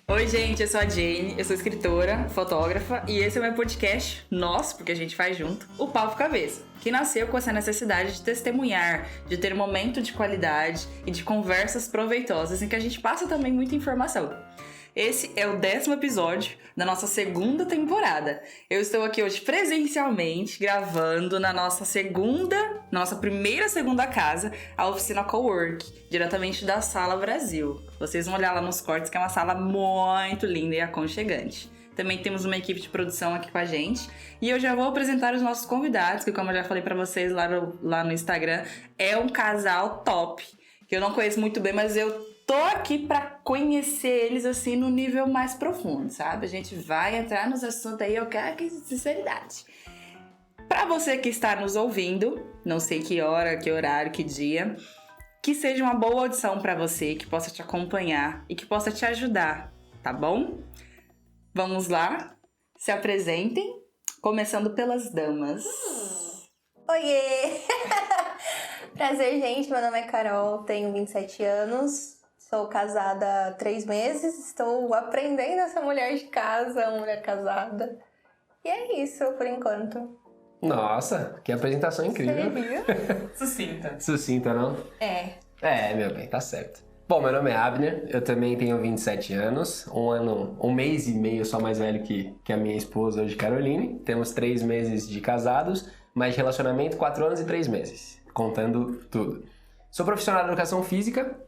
Oi, gente, eu sou a Jane, eu sou escritora, fotógrafa e esse é o meu podcast, nosso, porque a gente faz junto, o Papo Cabeça, que nasceu com essa necessidade de testemunhar, de ter um momento de qualidade e de conversas proveitosas em que a gente passa também muita informação. Esse é o 10º episódio da nossa segunda temporada. Eu estou aqui hoje presencialmente gravando na nossa primeira segunda casa, a oficina Cowork, diretamente da Sala Brasil. Vocês vão olhar lá nos cortes que é uma sala muito linda e aconchegante. Também temos uma equipe de produção aqui com a gente. E eu já vou apresentar os nossos convidados, que como eu já falei pra vocês lá no Instagram, é um casal top, que eu não conheço muito bem, mas eu tô aqui pra conhecer eles, assim, no nível mais profundo, sabe? A gente vai entrar nos assuntos aí, eu quero que sinceridade. Pra você que está nos ouvindo, não sei que hora, que horário, que dia, que seja uma boa audição pra você, que possa te acompanhar e que possa te ajudar, tá bom? Vamos lá, se apresentem, começando pelas damas. Oiê! Prazer, gente. Meu nome é Carol, tenho 27 anos. Sou casada há 3 meses, estou aprendendo a ser mulher de casa, uma mulher casada. E é isso, por enquanto. Nossa, que apresentação incrível. Sucinta. Sucinta, não? É, meu bem, tá certo. Bom, meu nome é Abner, eu também tenho 27 anos, um mês e meio só mais velho que a minha esposa hoje, Caroline. Temos 3 meses de casados, mas de relacionamento 4 anos e 3 meses, contando tudo. Sou profissional de educação física,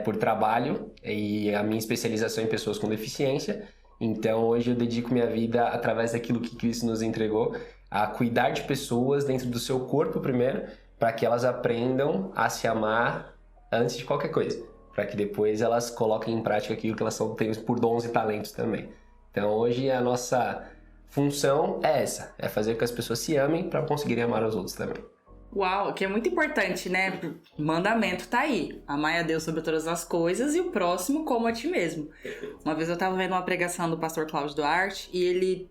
por trabalho, e a minha especialização em pessoas com deficiência. Então hoje eu dedico minha vida, através daquilo que Cristo nos entregou, a cuidar de pessoas dentro do seu corpo primeiro, para que elas aprendam a se amar antes de qualquer coisa, para que depois elas coloquem em prática aquilo que elas têm por dons e talentos também. Então hoje a nossa função é essa, é fazer com que as pessoas se amem para conseguirem amar os outros também. Uau, que é muito importante, né? Mandamento tá aí. Amar a Deus sobre todas as coisas e o próximo como a ti mesmo. Uma vez eu tava vendo uma pregação do pastor Cláudio Duarte e ele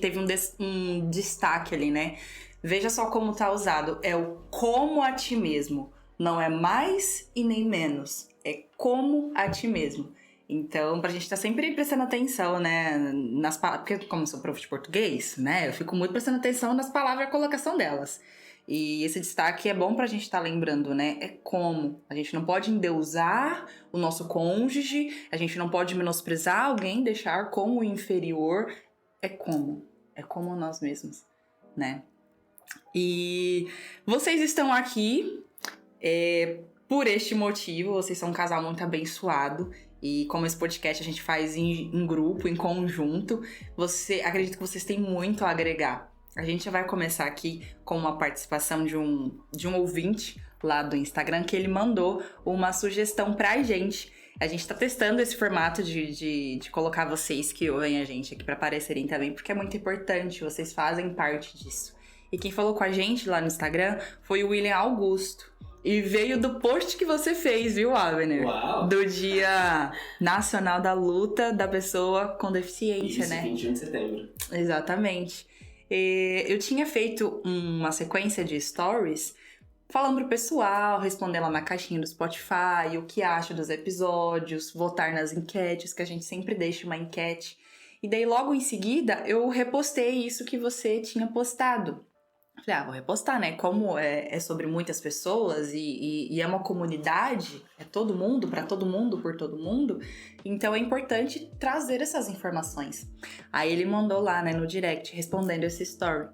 teve um destaque ali, né? Veja só como tá usado. É o como a ti mesmo. Não é mais e nem menos. É como a ti mesmo. Então, pra gente tá sempre prestando atenção, né, nas palavras, porque como eu sou prof de português, né, eu fico muito prestando atenção nas palavras e a colocação delas. E esse destaque é bom pra gente tá lembrando, né, é como. A gente não pode endeusar o nosso cônjuge, a gente não pode menosprezar alguém, deixar como inferior, é como nós mesmos, né. E vocês estão aqui por este motivo, vocês são um casal muito abençoado. E como esse podcast a gente faz em grupo, em conjunto, acredito que vocês têm muito a agregar. A gente já vai começar aqui com uma participação de um ouvinte lá do Instagram, que ele mandou uma sugestão pra gente. A gente tá testando esse formato de colocar vocês que ouvem a gente aqui pra aparecerem também, porque é muito importante, vocês fazem parte disso. E quem falou com a gente lá no Instagram foi o William Augusto. E veio do post que você fez, viu, Abner? Uau! Do Dia Nacional da Luta da Pessoa com Deficiência, Isso, né? 21 de setembro. Exatamente. Eu tinha feito uma sequência de stories falando pro pessoal, responder lá na caixinha do Spotify, o que acha dos episódios, votar nas enquetes, que a gente sempre deixa uma enquete. E daí, logo em seguida, eu repostei isso que você tinha postado. Falei, vou repostar, né? Como é sobre muitas pessoas e é uma comunidade, é todo mundo, pra todo mundo, por todo mundo, então é importante trazer essas informações. Aí ele mandou lá, né, no direct, respondendo esse story.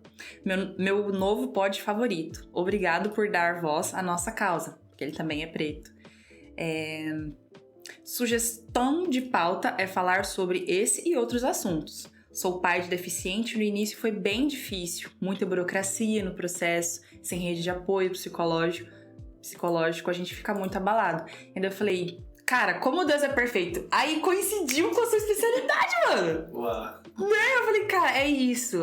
Meu novo pod favorito. Obrigado por dar voz à nossa causa, porque ele também é preto. Sugestão de pauta é falar sobre esse e outros assuntos. Sou pai de deficiente, no início foi bem difícil, muita burocracia no processo, sem rede de apoio psicológico, a gente fica muito abalado. E daí eu falei, cara, como Deus é perfeito. Aí coincidiu com a sua especialidade, mano. Uau! Eu falei, cara, é isso,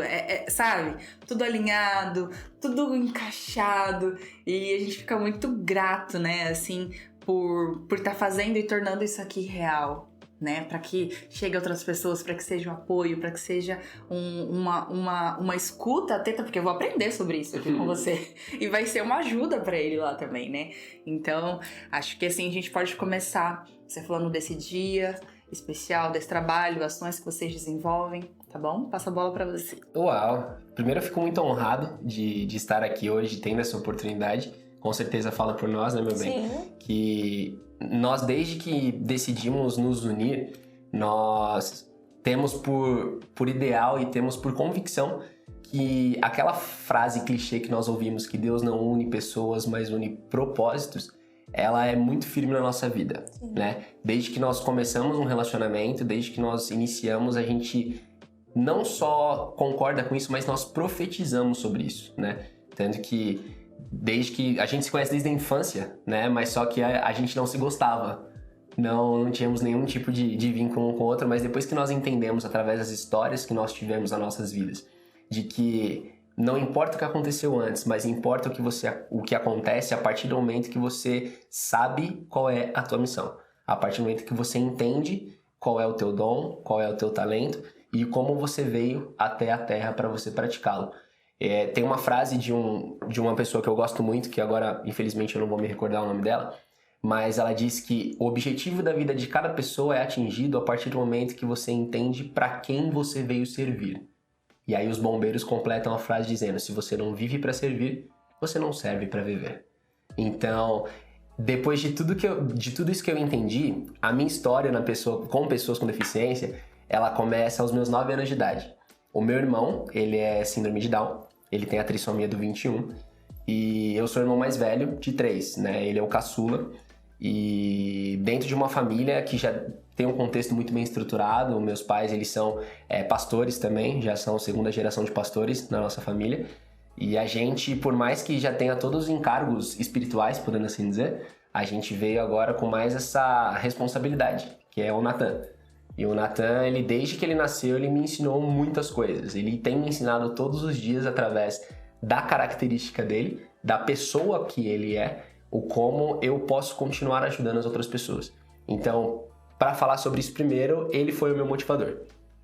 sabe? Tudo alinhado, tudo encaixado, e a gente fica muito grato, né, assim, por tá fazendo e tornando isso aqui real. Né, para que chegue a outras pessoas, para que seja um apoio, para que seja uma escuta atenta, porque eu vou aprender sobre isso aqui com você e vai ser uma ajuda para ele lá também, né? Então, acho que assim a gente pode começar, você falando desse dia especial desse trabalho, ações que vocês desenvolvem, tá bom? Passa a bola pra você. Uau! Primeiro, eu fico muito honrado de estar aqui hoje, tendo essa oportunidade. Com certeza fala por nós, né, meu bem? Sim. Que nós, desde que decidimos nos unir, nós temos por ideal e temos por convicção que aquela frase clichê que nós ouvimos, que Deus não une pessoas, mas une propósitos, ela é muito firme na nossa vida, né? Desde que nós começamos um relacionamento, desde que nós iniciamos, a gente não só concorda com isso, mas nós profetizamos sobre isso, né? Tanto que desde que a gente se conhece desde a infância, né? Mas só que a gente não se gostava, não tínhamos nenhum tipo de vínculo um com o outro, mas depois que nós entendemos através das histórias que nós tivemos nas nossas vidas, de que não importa o que aconteceu antes, mas importa o que acontece a partir do momento que você sabe qual é a tua missão. A partir do momento que você entende qual é o teu dom, qual é o teu talento e como você veio até a Terra para você praticá-lo. Tem uma frase de uma pessoa que eu gosto muito, que agora, infelizmente, eu não vou me recordar o nome dela, mas ela diz que o objetivo da vida de cada pessoa é atingido a partir do momento que você entende para quem você veio servir. E aí os bombeiros completam a frase dizendo: se você não vive para servir, você não serve para viver. Então, depois de tudo isso que eu entendi, a minha história com pessoas com deficiência, ela começa aos meus 9 anos de idade. O meu irmão, ele é síndrome de Down, ele tem a trissomia do 21, e eu sou o irmão mais velho de 3, né? Ele é o caçula, e dentro de uma família que já tem um contexto muito bem estruturado. Meus pais, eles são pastores também, já são segunda geração de pastores na nossa família. E a gente, por mais que já tenha todos os encargos espirituais, podendo assim dizer, a gente veio agora com mais essa responsabilidade, que é o Natan. E o Natan, ele, desde que ele nasceu, ele me ensinou muitas coisas. Ele tem me ensinado todos os dias através da característica dele, da pessoa que ele é, o como eu posso continuar ajudando as outras pessoas. Então, para falar sobre isso primeiro, ele foi o meu motivador.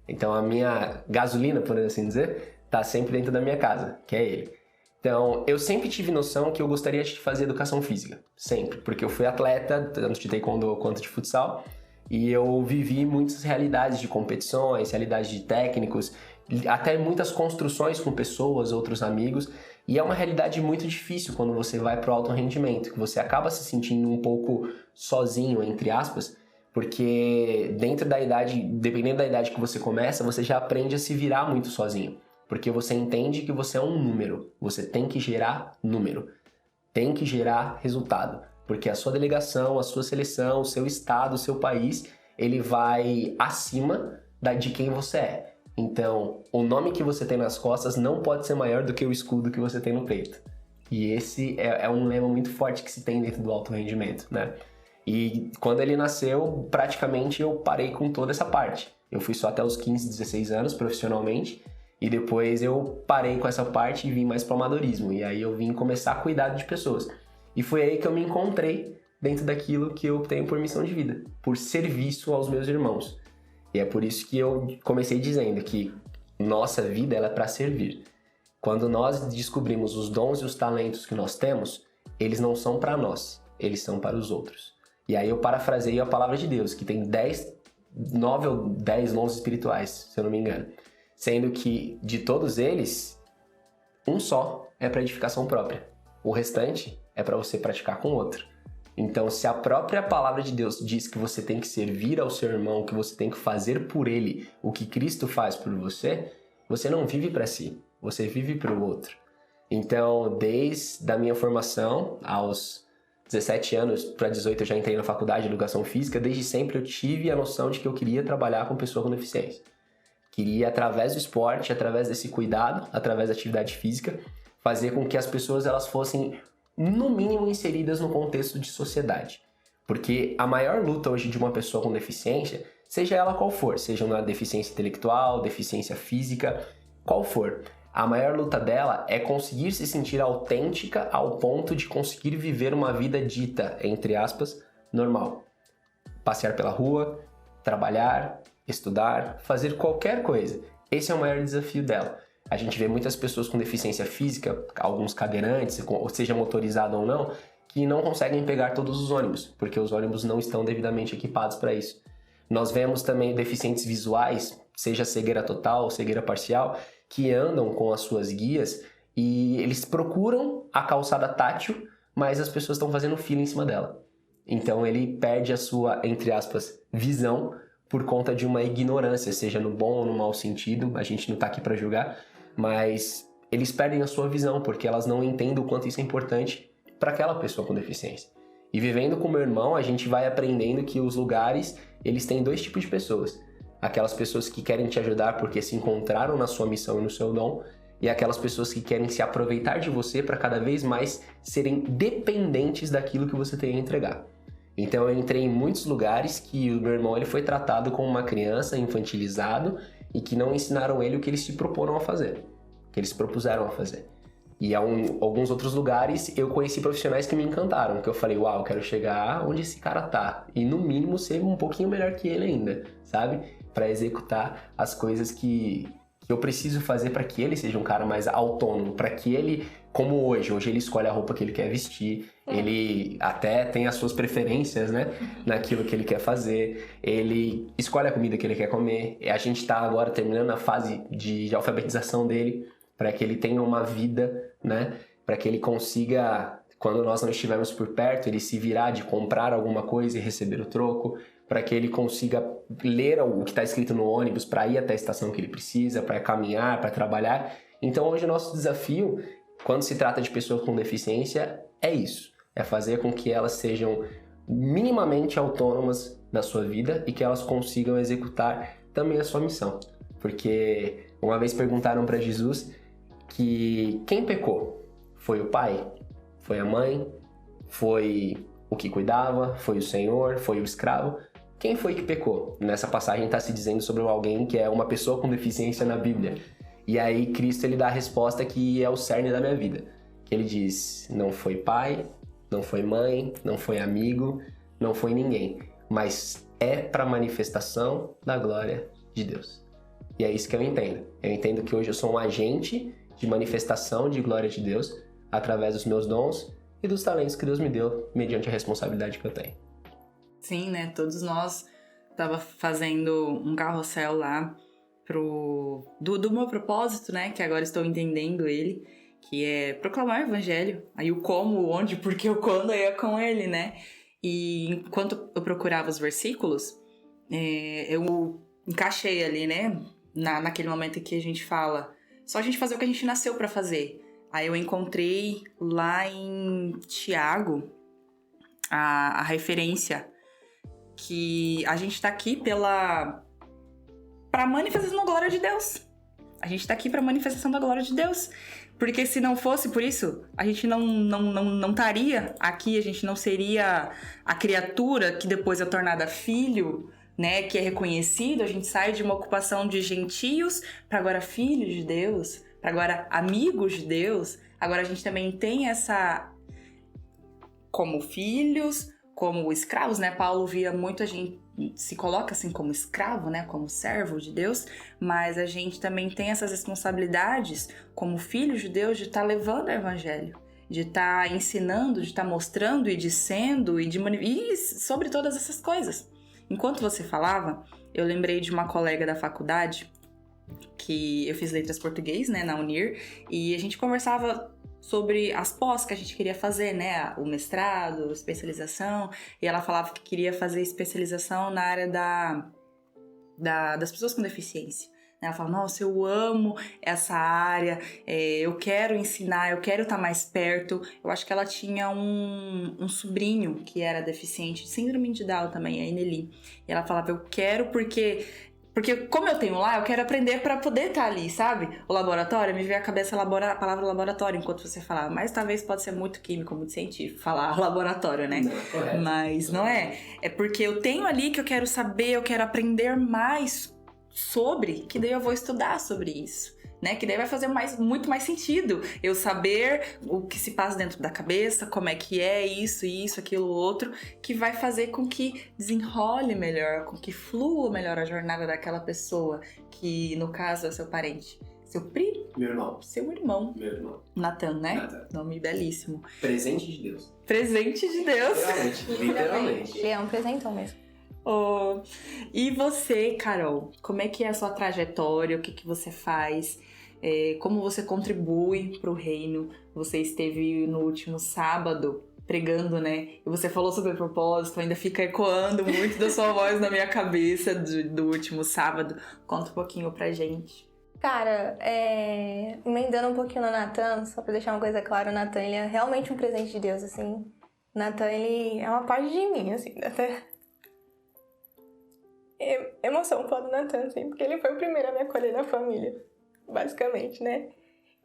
Então a minha gasolina, por assim dizer, tá sempre dentro da minha casa, que é ele. Então eu sempre tive noção que eu gostaria de fazer educação física, sempre, porque eu fui atleta, tanto de taekwondo quanto de futsal, e eu vivi muitas realidades de competições, realidades de técnicos, até muitas construções com pessoas, outros amigos, e é uma realidade muito difícil quando você vai pro alto rendimento, que você acaba se sentindo um pouco sozinho, entre aspas, porque dentro da idade, dependendo da idade que você começa, você já aprende a se virar muito sozinho. Porque você entende que você é um número. Você tem que gerar número. Tem que gerar resultado. Porque a sua delegação, a sua seleção, o seu estado, o seu país, ele vai acima de quem você é. Então, o nome que você tem nas costas não pode ser maior do que o escudo que você tem no peito. E esse é um lema muito forte que se tem dentro do alto rendimento, né? E quando ele nasceu, praticamente eu parei com toda essa parte. Eu fui só até os 15, 16 anos profissionalmente, e depois eu parei com essa parte e vim mais pro amadorismo. E aí eu vim começar a cuidar de pessoas. E foi aí que eu me encontrei dentro daquilo que eu tenho por missão de vida, por serviço aos meus irmãos. E é por isso que eu comecei dizendo que nossa vida ela é para servir. Quando nós descobrimos os dons e os talentos que nós temos, eles não são para nós, eles são para os outros. E aí eu parafraseio a palavra de Deus, que tem 9 ou 10 dons espirituais, se eu não me engano. Sendo que de todos eles, um só é para edificação própria. O restante é para você praticar com o outro. Então, se a própria palavra de Deus diz que você tem que servir ao seu irmão, que você tem que fazer por ele o que Cristo faz por você, você não vive para si, você vive para o outro. Então, desde a minha formação, aos 17 anos para 18 eu já entrei na faculdade de educação física, desde sempre eu tive a noção de que eu queria trabalhar com pessoa com deficiência. Queria, através do esporte, através desse cuidado, através da atividade física, fazer com que as pessoas elas fossem, no mínimo, inseridas no contexto de sociedade. Porque a maior luta hoje de uma pessoa com deficiência, seja ela qual for, seja uma deficiência intelectual, deficiência física, qual for, a maior luta dela é conseguir se sentir autêntica ao ponto de conseguir viver uma vida dita, entre aspas, normal. Passear pela rua, trabalhar, estudar, fazer qualquer coisa. Esse é o maior desafio dela. A gente vê muitas pessoas com deficiência física, alguns cadeirantes, seja motorizado ou não, que não conseguem pegar todos os ônibus, porque os ônibus não estão devidamente equipados para isso. Nós vemos também deficientes visuais, seja cegueira total ou cegueira parcial, que andam com as suas guias e eles procuram a calçada tátil, mas as pessoas estão fazendo fila em cima dela. Então ele perde a sua, entre aspas, visão por conta de uma ignorância, seja no bom ou no mau sentido, a gente não está aqui para julgar, mas eles perdem a sua visão porque elas não entendem o quanto isso é importante para aquela pessoa com deficiência. E vivendo com meu irmão, a gente vai aprendendo que os lugares, eles têm dois tipos de pessoas. Aquelas pessoas que querem te ajudar porque se encontraram na sua missão e no seu dom, e aquelas pessoas que querem se aproveitar de você para cada vez mais serem dependentes daquilo que você tem a entregar. Então eu entrei em muitos lugares que o meu irmão ele foi tratado como uma criança, infantilizado, e que não ensinaram ele o que eles se proporam a fazer, que eles se propuseram a fazer. E alguns outros lugares eu conheci profissionais que me encantaram, que eu falei, uau, eu quero chegar onde esse cara tá, e no mínimo ser um pouquinho melhor que ele ainda, sabe? Para executar as coisas que eu preciso fazer para que ele seja um cara mais autônomo, para que ele, como hoje ele escolhe a roupa que ele quer vestir, ele até tem as suas preferências, né, naquilo que ele quer fazer, ele escolhe a comida que ele quer comer, e a gente tá agora terminando a fase de alfabetização dele, para que ele tenha uma vida, né, para que ele consiga, quando nós não estivermos por perto, ele se virar de comprar alguma coisa e receber o troco, para que ele consiga ler o que está escrito no ônibus para ir até a estação que ele precisa, para caminhar, para trabalhar. Então hoje o nosso desafio, quando se trata de pessoas com deficiência, é isso. É fazer com que elas sejam minimamente autônomas da sua vida e que elas consigam executar também a sua missão. Porque uma vez perguntaram para Jesus que quem pecou? Foi o pai? Foi a mãe? Foi o que cuidava? Foi o senhor? Foi o escravo? Quem foi que pecou? Nessa passagem está se dizendo sobre alguém que é uma pessoa com deficiência na Bíblia. E aí Cristo ele dá a resposta que é o cerne da minha vida. Que ele diz, não foi pai, não foi mãe, não foi amigo, não foi ninguém. Mas é para manifestação da glória de Deus. E é isso que eu entendo. Eu entendo que hoje eu sou um agente de manifestação de glória de Deus através dos meus dons e dos talentos que Deus me deu mediante a responsabilidade que eu tenho. Sim, né? Todos nós tava fazendo um carrossel lá do meu propósito, né? Que agora estou entendendo ele, que é proclamar o evangelho. Aí o como, o onde, porque o quando é com ele, né? E enquanto eu procurava os versículos, eu encaixei ali, né? Naquele momento em que a gente fala, só a gente fazer o que a gente nasceu para fazer. Aí eu encontrei lá em Tiago a referência que a gente tá aqui pra manifestação da glória de Deus. A gente tá aqui pra manifestação da glória de Deus. Porque se não fosse por isso, a gente não estaria aqui, a gente não seria a criatura que depois é tornada filho, né, que é reconhecido. A gente sai de uma ocupação de gentios para agora filhos de Deus, para agora amigos de Deus. Agora a gente também tem essa, como filhos, como escravos, né? Paulo via muito a gente se coloca assim como escravo, né? Como servo de Deus, mas a gente também tem essas responsabilidades como filhos de Deus de estar levando o evangelho, de estar ensinando, de estar mostrando e dizendo e sobre todas essas coisas. Enquanto você falava, eu lembrei de uma colega da faculdade que eu fiz letras português, né, na Unir, e a gente conversava sobre as pós que a gente queria fazer, né, o mestrado, especialização, e ela falava que queria fazer especialização na área das pessoas com deficiência. Ela fala, nossa, eu amo essa área, eu quero ensinar, eu quero estar mais perto. Eu acho que ela tinha um sobrinho que era deficiente, de síndrome de Down também, a Eneli. E ela falava, eu quero porque como eu tenho lá, eu quero aprender para poder estar ali, sabe? O laboratório, me veio à cabeça a palavra laboratório enquanto você falava, mas talvez pode ser muito químico, muito científico falar laboratório, né? Não, mas não é. É porque eu tenho ali que eu quero saber, eu quero aprender mais sobre, que daí eu vou estudar sobre isso, né? Que daí vai fazer muito mais sentido eu saber o que se passa dentro da cabeça, como é que é isso, aquilo, outro, que vai fazer com que desenrole melhor, com que flua melhor a jornada daquela pessoa, que no caso é seu parente. Seu primo? Meu irmão. Seu irmão. Meu irmão. Nathan, né? Nathan. Nome belíssimo. Presente de Deus. Presente de Deus. Literalmente. Ele é um presentão mesmo. Oh. E você, Carol, como é que é a sua trajetória? O que que você faz? Como você contribui para o reino? Você esteve no último sábado pregando, né? E você falou sobre propósito, ainda fica ecoando muito da sua voz na minha cabeça do último sábado. Conta um pouquinho pra gente. Cara, emendando um pouquinho no Natan, só pra deixar uma coisa clara, o Natan, ele é realmente um presente de Deus, assim. O Natan, ele é uma parte de mim, assim, até... emoção falar do Natan, assim, porque ele foi o primeiro a me acolher na família, basicamente, né?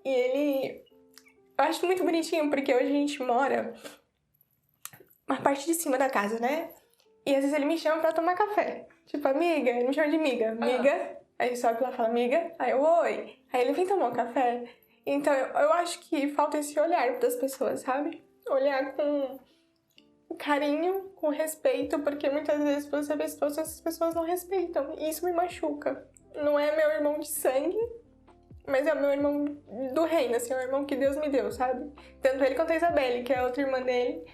E ele... Eu acho muito bonitinho, porque hoje a gente mora na parte de cima da casa, né? E às vezes ele me chama pra tomar café. Tipo, amiga, ele me chama de amiga. Amiga, aí ele sobe lá e fala, amiga, aí eu, oi. Aí ele vem tomar um café. Então, eu acho que falta esse olhar das pessoas, sabe? Olhar com carinho, com respeito, porque muitas vezes você vê essas pessoas não respeitam. E isso me machuca. Não é meu irmão de sangue, mas é o meu irmão do reino, assim, é o irmão que Deus me deu, sabe? Tanto ele quanto a Isabelle, que é a outra irmã dele.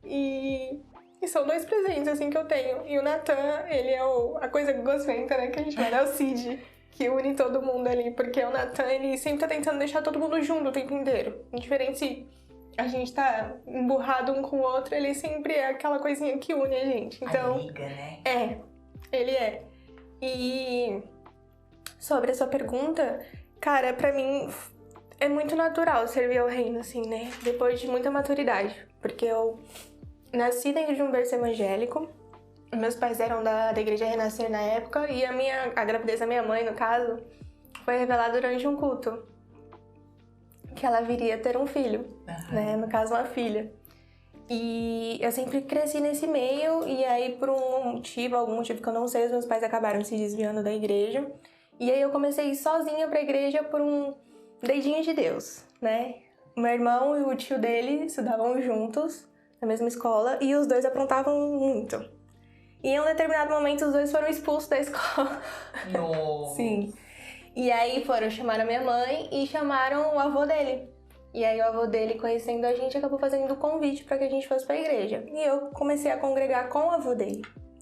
E são dois presentes, assim, que eu tenho. E o Natan, ele é a coisa gosventa, né, que a gente fala, é o Cid, que une todo mundo ali. Porque o Natan, ele sempre tá tentando deixar todo mundo junto o tempo inteiro. Indiferente se a gente tá emburrado um com o outro, ele sempre é aquela coisinha que une a gente. Então, amiga, né? Ele é. E sobre a sua pergunta, cara, pra mim é muito natural servir ao reino, assim, né? Depois de muita maturidade. Porque eu nasci dentro de um berço evangélico. Meus pais eram da Igreja Renascer na época. E a gravidez da minha mãe, no caso, foi revelada durante um culto. Que ela viria ter um filho, né? No caso, uma filha. E eu sempre cresci nesse meio. E aí, por algum motivo que eu não sei, os meus pais acabaram se desviando da igreja. E aí eu comecei a ir sozinha pra igreja por um dedinho de Deus, né? O meu irmão e o tio dele estudavam juntos, na mesma escola, e os dois aprontavam muito. E em um determinado momento, os dois foram expulsos da escola. Nossa. Sim. E aí chamaram a minha mãe e chamaram o avô dele. E aí o avô dele, conhecendo a gente, acabou fazendo o convite para que a gente fosse pra igreja. E eu comecei a congregar com o avô dele,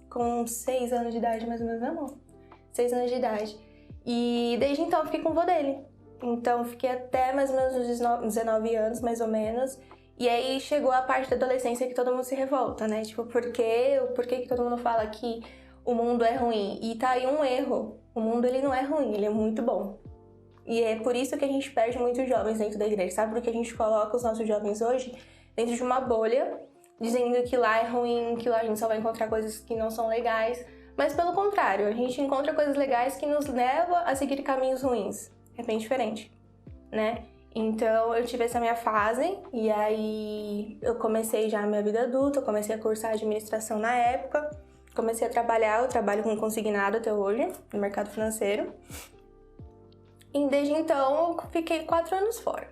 com 6 anos de idade, mais ou menos, meu amor. 6 anos de idade. E desde então eu fiquei com o avô dele. Então eu fiquei até mais ou menos uns 19 anos, mais ou menos. E aí chegou a parte da adolescência que todo mundo se revolta, né? Tipo, por que que todo mundo fala que o mundo é ruim? E tá aí um erro. O mundo, ele não é ruim, ele é muito bom. E é por isso que a gente perde muitos jovens dentro da igreja, sabe? Porque a gente coloca os nossos jovens hoje dentro de uma bolha, dizendo que lá é ruim, que lá a gente só vai encontrar coisas que não são legais. Mas pelo contrário, a gente encontra coisas legais que nos levam a seguir caminhos ruins. É bem diferente, né? Então eu tive essa minha fase e aí eu comecei já a minha vida adulta, eu comecei a cursar administração na época, comecei a trabalhar, eu trabalho com consignado até hoje, no mercado financeiro. E desde então eu fiquei 4 anos fora.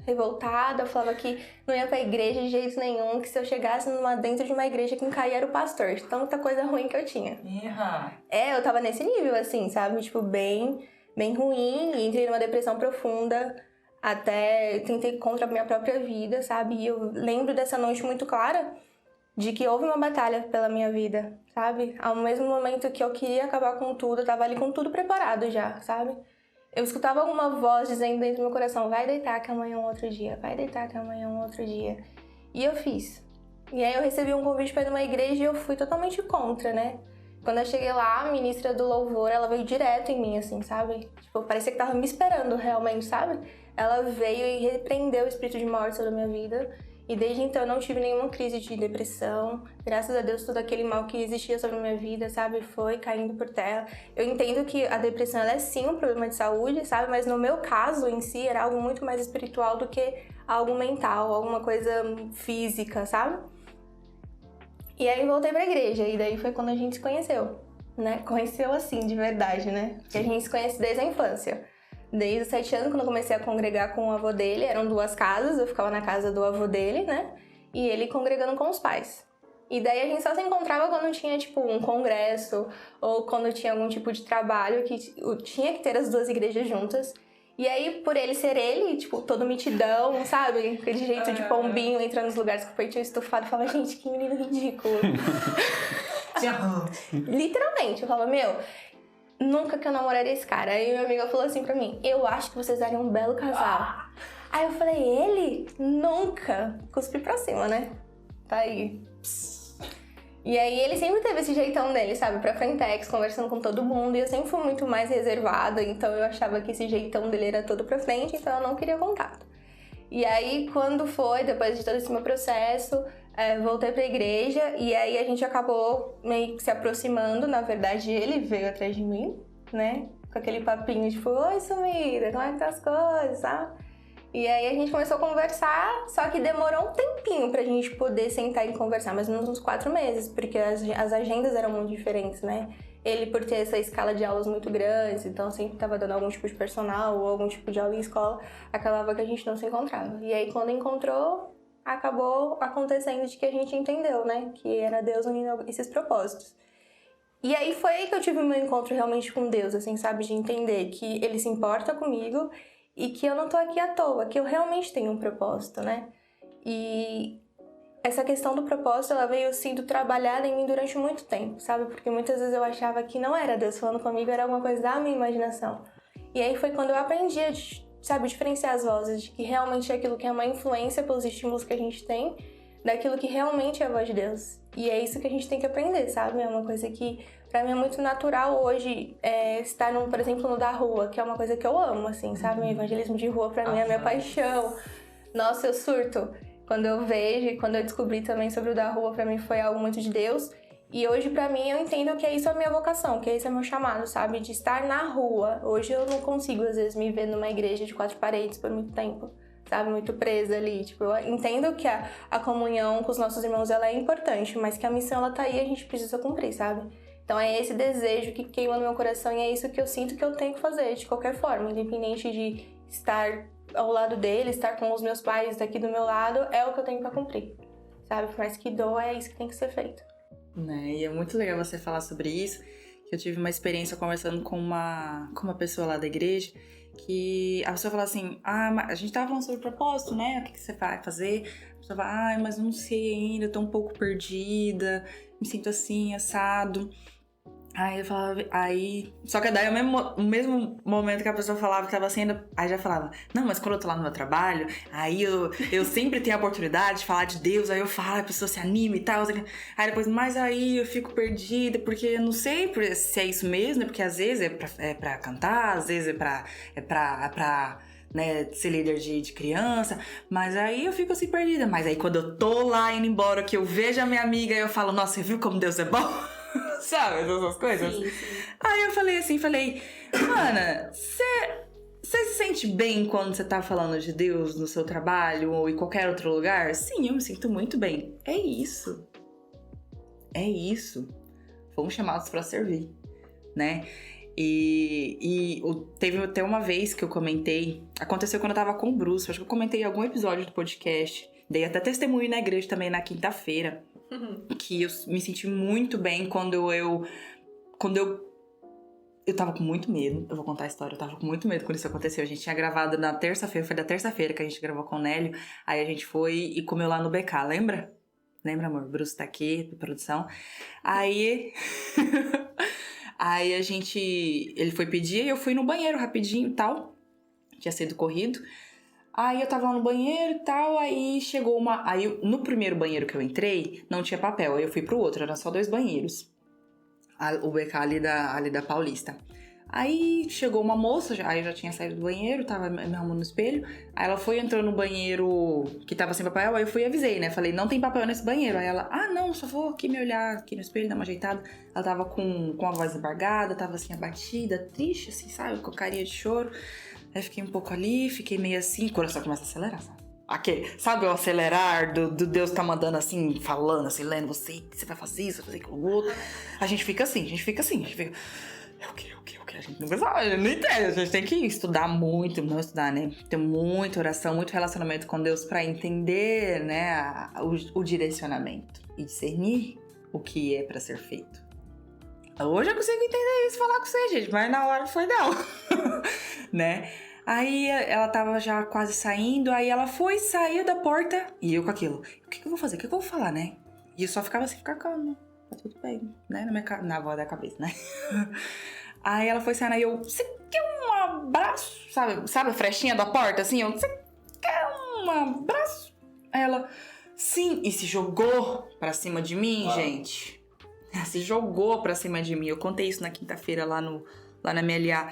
Revoltada, eu falava que não ia pra igreja de jeito nenhum, que se eu chegasse dentro de uma igreja quem caía era o pastor, de tanta coisa ruim que eu tinha. Eu tava nesse nível, assim, sabe? Tipo, bem ruim, e entrei numa depressão profunda, até tentei contra a minha própria vida, sabe? E eu lembro dessa noite muito clara, de que houve uma batalha pela minha vida, sabe? Ao mesmo momento que eu queria acabar com tudo, eu tava ali com tudo preparado já, sabe? Eu escutava alguma voz dizendo dentro do meu coração, vai deitar que amanhã é um outro dia, vai deitar que amanhã é um outro dia. E eu fiz. E aí eu recebi um convite para ir numa igreja e eu fui totalmente contra, né? Quando eu cheguei lá, a ministra do louvor, ela veio direto em mim, assim, sabe? Tipo, parecia que tava me esperando realmente, sabe? Ela veio e repreendeu o espírito de morte sobre a minha vida. E desde então eu não tive nenhuma crise de depressão. Graças a Deus, todo aquele mal que existia sobre a minha vida, sabe, foi caindo por terra. Eu entendo que a depressão, ela é sim um problema de saúde, sabe? Mas no meu caso em si, era algo muito mais espiritual do que algo mental, alguma coisa física, sabe? E aí voltei pra igreja, e daí foi quando a gente se conheceu, né? Conheceu assim, de verdade, né? Porque a gente se conhece desde a infância. Desde os 7 anos, quando eu comecei a congregar com o avô dele, eram 2 casas, eu ficava na casa do avô dele, né? E ele congregando com os pais. E daí a gente só se encontrava quando tinha, tipo, um congresso, ou quando tinha algum tipo de trabalho que tinha que ter as 2 igrejas juntas. E aí, por ele ser ele, tipo, todo mitidão, sabe? Aquele jeito de pombinho entrando nos lugares com o peitinho estufado, eu falava, gente, que menino ridículo. Literalmente, eu falava, meu, nunca que eu namoraria esse cara. Aí minha amiga falou assim pra mim, eu acho que vocês dariam um belo casal. Aí eu falei, ele? Nunca. Cuspi pra cima, né? Tá aí. E aí ele sempre teve esse jeitão dele, sabe? Pra frentex, conversando com todo mundo. E eu sempre fui muito mais reservada, então eu achava que esse jeitão dele era todo pra frente, então eu não queria contato. E aí, quando foi, depois de todo esse meu processo, voltei pra igreja e aí a gente acabou meio que se aproximando. Na verdade, ele veio atrás de mim, né? Com aquele papinho, tipo, oi, sumida, como é que tá as coisas, sabe? E aí a gente começou a conversar, só que demorou um tempinho pra gente poder sentar e conversar, mais ou menos uns 4 meses, porque as agendas eram muito diferentes, né? Ele, por ter essa escala de aulas muito grande, então sempre tava dando algum tipo de personal ou algum tipo de aula em escola, acabava que a gente não se encontrava. E aí quando encontrou, acabou acontecendo de que a gente entendeu, né? Que era Deus unindo esses propósitos. E aí foi aí que eu tive o meu encontro realmente com Deus, assim, sabe? De entender que Ele se importa comigo e que eu não tô aqui à toa, que eu realmente tenho um propósito, né? E essa questão do propósito, ela veio sendo trabalhada em mim durante muito tempo, sabe? Porque muitas vezes eu achava que não era Deus falando comigo, era alguma coisa da minha imaginação. E aí foi quando eu aprendi a, sabe, diferenciar as vozes, de que realmente é aquilo que é uma influência pelos estímulos que a gente tem, daquilo que realmente é a voz de Deus. E é isso que a gente tem que aprender, sabe? É uma coisa que, pra mim, é muito natural hoje estar, por exemplo, no da rua, que é uma coisa que eu amo, assim, sabe? O evangelismo de rua, pra mim, é a minha paixão. Nossa, eu surto quando eu vejo e quando eu descobri também sobre o da rua, pra mim foi algo muito de Deus. E hoje, pra mim, eu entendo que isso é a minha vocação, que esse é o meu chamado, sabe? De estar na rua. Hoje eu não consigo, às vezes, me ver numa igreja de 4 paredes por muito tempo, sabe? Muito presa ali. Tipo, eu entendo que a comunhão com os nossos irmãos, ela é importante, mas que a missão, ela tá aí e a gente precisa cumprir, sabe? Então é esse desejo que queima no meu coração e é isso que eu sinto que eu tenho que fazer, de qualquer forma, independente de estar ao lado dele, estar com os meus pais aqui do meu lado, é o que eu tenho pra cumprir, sabe? Por mais que doa, é isso que tem que ser feito. Né? E é muito legal você falar sobre isso, que eu tive uma experiência conversando com uma pessoa lá da igreja, que a pessoa falou assim, a gente tava falando sobre propósito, né? O que você vai fazer? A pessoa fala, mas eu não sei ainda, eu tô um pouco perdida, me sinto assim, assado. Aí eu falava, só que daí o mesmo momento que a pessoa falava que tava sendo, aí já falava, não, mas quando eu tô lá no meu trabalho, aí eu sempre tenho a oportunidade de falar de Deus, aí eu falo, a pessoa se anima e tal, aí depois, mas aí eu fico perdida, porque eu não sei se é isso mesmo, né? Porque às vezes é pra cantar, às vezes é pra né, ser líder de criança, mas aí eu fico assim perdida, mas aí quando eu tô lá indo embora, que eu vejo a minha amiga, eu falo, nossa, você viu como Deus é bom? Sabe, essas coisas? Sim. Aí eu falei, mana, você se sente bem quando você tá falando de Deus no seu trabalho ou em qualquer outro lugar? Sim, eu me sinto muito bem. É isso. Fomos chamados pra servir, né? Teve até uma vez que eu comentei, aconteceu quando eu tava com o Bruce, acho que eu comentei em algum episódio do podcast, dei até testemunho na igreja também na quinta-feira, que eu me senti muito bem quando eu tava com muito medo. Eu vou contar a história. Eu tava com muito medo quando isso aconteceu. A gente tinha gravado na terça-feira. Foi da terça-feira que a gente gravou com o Nélio. Aí a gente foi e comeu lá no BK. Lembra? Lembra, amor? O Bruce tá aqui, de produção. Aí... Aí ele foi pedir e eu fui no banheiro rapidinho e tal. Tinha sido corrido. Aí eu tava lá no banheiro e tal, aí chegou Aí no primeiro banheiro que eu entrei, não tinha papel. Aí eu fui pro outro, eram só 2 banheiros. O BK ali da Paulista. Aí chegou uma moça, aí eu já tinha saído do banheiro, tava me arrumando no espelho. Aí ela entrou no banheiro que tava sem papel, aí eu fui e avisei, né? Falei, não tem papel nesse banheiro. Aí ela, não, só vou aqui me olhar aqui no espelho, dar uma ajeitada. Ela tava com a voz embargada, tava assim, abatida, triste, assim, sabe? Com carinha de choro. Aí fiquei um pouco ali, fiquei meio assim, o coração começa a acelerar, sabe? Sabe o acelerar do Deus tá mandando assim, falando assim, lendo você vai fazer isso, vai fazer aquilo outro. A gente fica assim. É o quê? A gente não sabe, a gente não entende. A gente tem que estudar muito, não estudar, né? Ter muita oração, muito relacionamento com Deus pra entender, né, o direcionamento e discernir o que é pra ser feito. Hoje eu consigo entender isso, falar com você, gente, mas na hora foi não, né? Aí ela tava já quase saindo, aí ela saiu da porta e eu com aquilo. O que eu vou fazer? O que eu vou falar, né? E eu só ficava assim, ficar calma. tá tudo bem, né? Na voz da cabeça, né? Aí ela foi saindo, aí eu, você quer um abraço? Sabe a frechinha da porta, assim? Você quer um abraço? Aí ela, sim, e se jogou pra cima de mim, gente. Se jogou pra cima de mim. Eu contei isso na quinta-feira lá na MLA.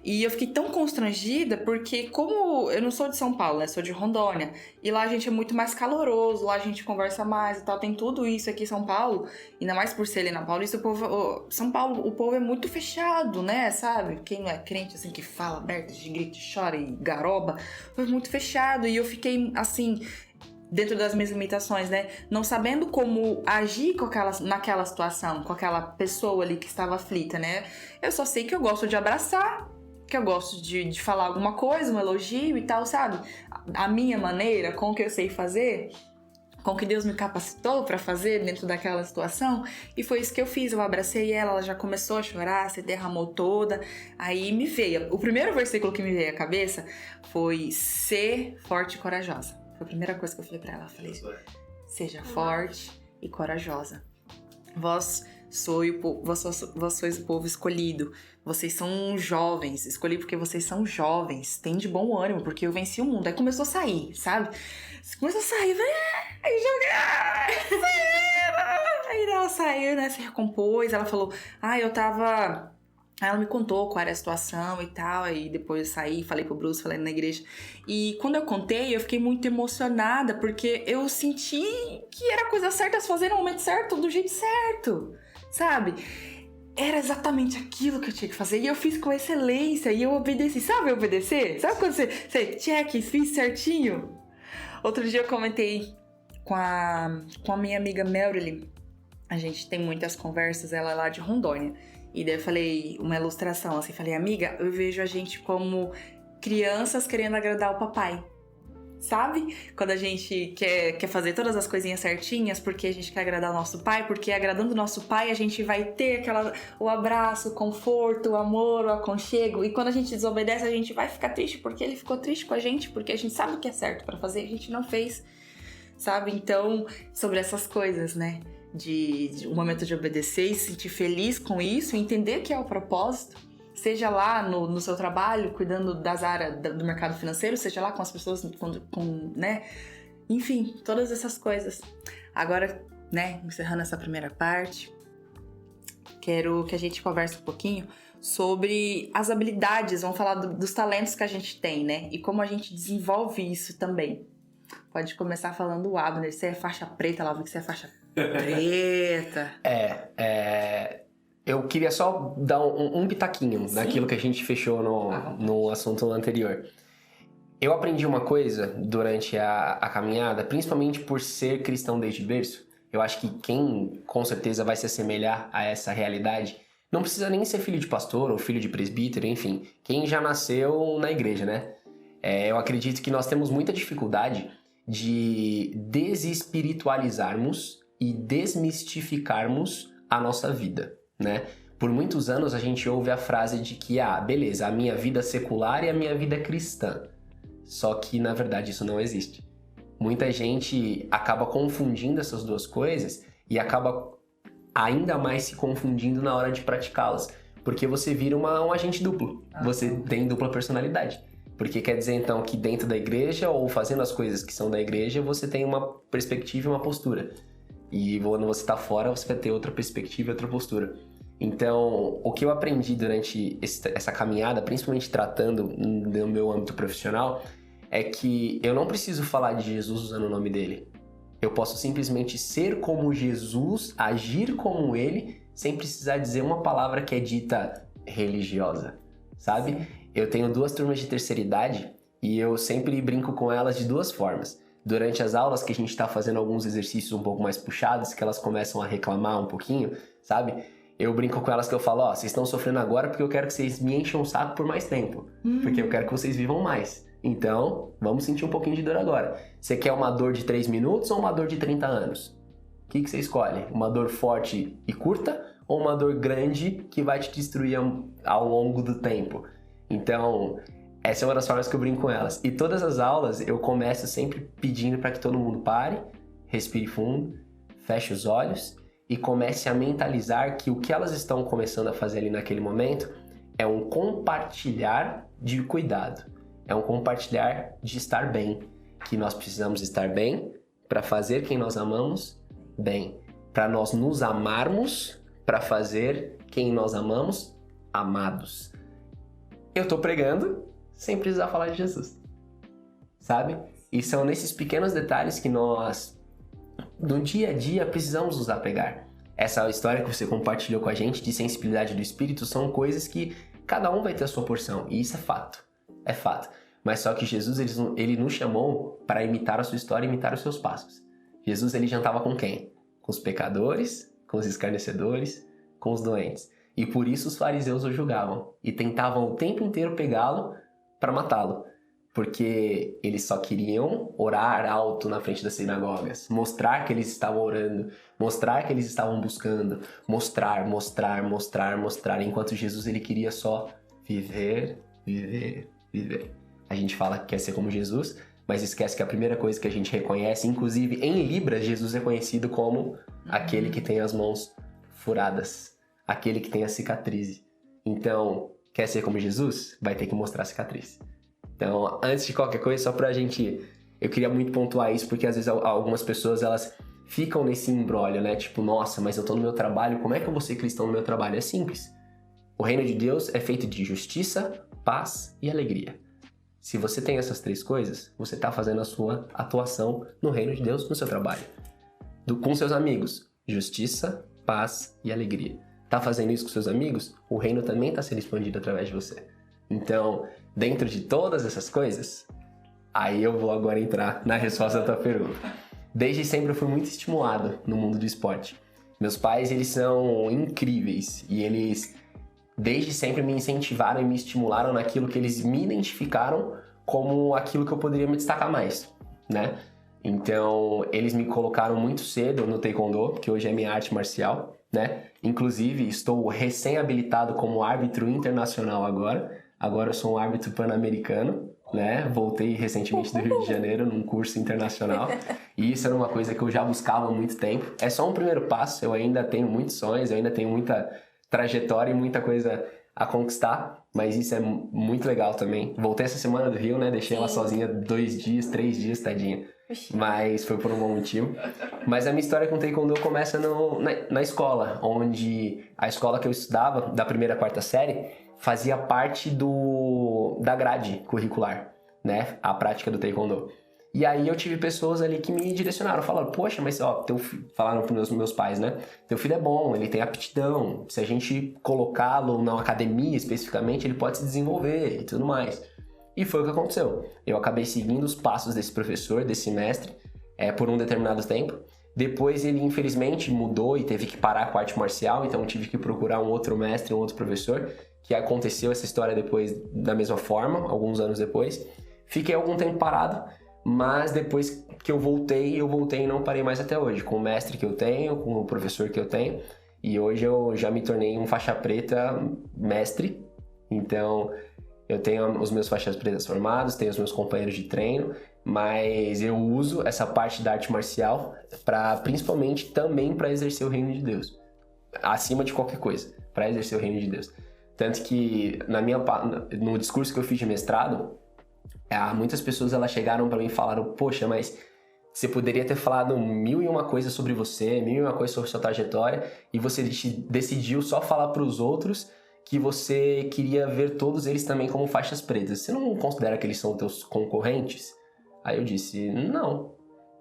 E eu fiquei tão constrangida porque como eu não sou de São Paulo, né? Sou de Rondônia. E lá a gente é muito mais caloroso, lá a gente conversa mais e tal. Tem tudo isso aqui em São Paulo. Ainda mais por ser Helena Paulista, São Paulo, o povo é muito fechado, né? Sabe? Quem não é crente, assim, que fala aberto, de grita, chora e garoba. Foi muito fechado. E eu fiquei, assim, dentro das minhas limitações, né? Não sabendo como agir naquela situação, com aquela pessoa ali que estava aflita, né? Eu só sei que eu gosto de abraçar, que eu gosto de falar alguma coisa, um elogio e tal, sabe? A minha maneira, com o que eu sei fazer, com o que Deus me capacitou pra fazer dentro daquela situação. E foi isso que eu fiz, eu abracei ela já começou a chorar, se derramou toda. Aí me veio, o primeiro versículo que me veio à cabeça foi: ser forte e corajosa. Foi a primeira coisa que eu falei pra ela. Eu falei: seja forte e corajosa. Vós sois o povo escolhido. Vocês são jovens. Escolhi porque vocês são jovens. Tem de bom ânimo, porque eu venci o mundo. Aí começou a sair, sabe? Começou a sair. Aí jogar. Aí ela saiu, né? Se recompôs. Ela falou: eu tava... Aí ela me contou qual era a situação e tal, aí depois eu saí, falei pro Bruce, falei na igreja. E quando eu contei, eu fiquei muito emocionada, porque eu senti que era a coisa certa a se fazer no momento certo, do jeito certo, sabe? Era exatamente aquilo que eu tinha que fazer, e eu fiz com excelência, e eu obedeci. Sabe obedecer? Sabe quando você check, fiz certinho? Outro dia eu comentei com a minha amiga Marilyn, a gente tem muitas conversas, ela é lá de Rondônia. E daí eu falei uma ilustração, assim, falei: amiga, eu vejo a gente como crianças querendo agradar o papai, sabe? Quando a gente quer fazer todas as coisinhas certinhas porque a gente quer agradar o nosso pai, porque agradando o nosso pai a gente vai ter o abraço, o conforto, o amor, o aconchego. E quando a gente desobedece, a gente vai ficar triste porque ele ficou triste com a gente, porque a gente sabe o que é certo pra fazer e a gente não fez, sabe? Então, sobre essas coisas, né? De um momento de obedecer e se sentir feliz com isso, entender que é o propósito, seja lá no seu trabalho, cuidando das áreas do mercado financeiro, seja lá com as pessoas, né? Enfim, todas essas coisas. Agora, né, encerrando essa primeira parte, quero que a gente converse um pouquinho sobre as habilidades, vamos falar dos talentos que a gente tem, né? E como a gente desenvolve isso também. Pode começar falando o Abner. Você é faixa preta, lá vi que você é faixa preta. Eu queria só dar um pitaquinho daquilo que a gente fechou no assunto anterior. Eu aprendi uma coisa durante a caminhada, principalmente por ser cristão desde berço. Eu acho que quem com certeza vai se assemelhar a essa realidade não precisa nem ser filho de pastor ou filho de presbítero, enfim. Quem já nasceu na igreja, né? Eu acredito que nós temos muita dificuldade de desespiritualizarmos e desmistificarmos a nossa vida, né? Por muitos anos a gente ouve a frase de que, beleza, a minha vida secular e a minha vida cristã. Só que, na verdade, isso não existe. Muita gente acaba confundindo essas duas coisas e acaba ainda mais se confundindo na hora de praticá-las. Porque você vira um agente duplo. Você tem dupla personalidade. Porque quer dizer, então, que dentro da igreja ou fazendo as coisas que são da igreja, você tem uma perspectiva e uma postura. E quando você está fora, você vai ter outra perspectiva e outra postura. Então, o que eu aprendi durante essa caminhada, principalmente tratando no meu âmbito profissional, é que eu não preciso falar de Jesus usando o nome dele. Eu posso simplesmente ser como Jesus, agir como ele, sem precisar dizer uma palavra que é dita religiosa, sabe? Eu tenho 2 turmas de terceira idade e eu sempre brinco com elas de 2 formas. Durante as aulas que a gente está fazendo alguns exercícios um pouco mais puxados, que elas começam a reclamar um pouquinho, sabe? Eu brinco com elas que eu falo, vocês estão sofrendo agora porque eu quero que vocês me encham o saco por mais tempo. Porque eu quero que vocês vivam mais. Então, vamos sentir um pouquinho de dor agora. Você quer uma dor de 3 minutos ou uma dor de 30 anos? O que você escolhe? Uma dor forte e curta ou uma dor grande que vai te destruir ao longo do tempo? Então, essa é uma das formas que eu brinco com elas. E todas as aulas eu começo sempre pedindo para que todo mundo pare, respire fundo, feche os olhos e comece a mentalizar que o que elas estão começando a fazer ali naquele momento é um compartilhar de cuidado, é um compartilhar de estar bem, que nós precisamos estar bem para fazer quem nós amamos bem, para nós nos amarmos, para fazer quem nós amamos amados. Eu tô pregando sem precisar falar de Jesus, sabe? E são nesses pequenos detalhes que nós, no dia a dia, precisamos nos apegar. Essa história que você compartilhou com a gente de sensibilidade do espírito são coisas que cada um vai ter a sua porção, e isso é fato, é fato. Mas só que Jesus, ele nos chamou para imitar a sua história e imitar os seus passos. Jesus, ele jantava com quem? Com os pecadores, com os escarnecedores, com os doentes. E por isso os fariseus o julgavam e tentavam o tempo inteiro pegá-lo para matá-lo. Porque eles só queriam orar alto na frente das sinagogas, mostrar que eles estavam orando, mostrar que eles estavam buscando, mostrar, enquanto Jesus, ele queria só viver. A gente fala que quer ser como Jesus, mas esquece que a primeira coisa que a gente reconhece, inclusive em Libras, Jesus é conhecido como aquele que tem as mãos furadas, aquele que tem a cicatriz. Então, quer ser como Jesus? Vai ter que mostrar a cicatriz. Então, antes de qualquer coisa, só pra gente... Eu queria muito pontuar isso, porque às vezes algumas pessoas, elas ficam nesse imbróglio, né? Tipo, nossa, mas eu tô no meu trabalho, como é que eu vou ser cristão no meu trabalho? É simples. O reino de Deus é feito de justiça, paz e alegria. Se você tem essas três coisas, você tá fazendo a sua atuação no reino de Deus no seu trabalho. Com seus amigos, justiça, paz e alegria. Tá fazendo isso com seus amigos? O reino também tá sendo expandido através de você. Então, dentro de todas essas coisas, aí eu vou agora entrar na resposta da tua pergunta. Desde sempre eu fui muito estimulado no mundo do esporte. Meus pais, eles são incríveis e eles, desde sempre, me incentivaram e me estimularam naquilo que eles me identificaram como aquilo que eu poderia me destacar mais, né? Então, eles me colocaram muito cedo no Taekwondo, que hoje é minha arte marcial, né? Inclusive, estou recém-habilitado como árbitro internacional agora. Agora eu sou um árbitro pan-americano, né? Voltei recentemente do Rio de Janeiro num curso internacional. E isso era uma coisa que eu já buscava há muito tempo. É só um primeiro passo, eu ainda tenho muitos sonhos, eu ainda tenho muita trajetória e muita coisa a conquistar. Mas isso é muito legal também. Voltei essa semana do Rio, né? Deixei ela sozinha 2 dias, 3 dias, tadinha. Mas foi por um bom motivo. Mas a minha história com o Taekwondo começa na escola, onde a escola que eu estudava, da primeira à quarta série, fazia parte da grade curricular, né? A prática do Taekwondo. E aí eu tive pessoas ali que me direcionaram, falaram, poxa, mas ó, falaram para os meus pais, né? Teu filho é bom, ele tem aptidão, se a gente colocá-lo na academia especificamente, ele pode se desenvolver e tudo mais. E foi o que aconteceu. Eu acabei seguindo os passos desse professor, desse mestre, por um determinado tempo. Depois ele, infelizmente, mudou e teve que parar com a arte marcial, então eu tive que procurar um outro mestre, um outro professor, que aconteceu essa história depois da mesma forma, alguns anos depois. Fiquei algum tempo parado, mas depois que eu voltei e não parei mais até hoje, com o mestre que eu tenho, com o professor que eu tenho, e hoje eu já me tornei um faixa preta mestre, então eu tenho os meus faixas pretas formados, tenho os meus companheiros de treino, mas eu uso essa parte da arte marcial principalmente também para exercer o reino de Deus, acima de qualquer coisa, para exercer o reino de Deus. Tanto que no discurso que eu fiz de mestrado, muitas pessoas elas chegaram para mim e falaram, poxa, mas você poderia ter falado 1001 coisas sobre você, 1001 coisas sobre sua trajetória, e você decidiu só falar para os outros que você queria ver todos eles também como faixas pretas. Você não considera que eles são teus concorrentes? Aí eu disse, não,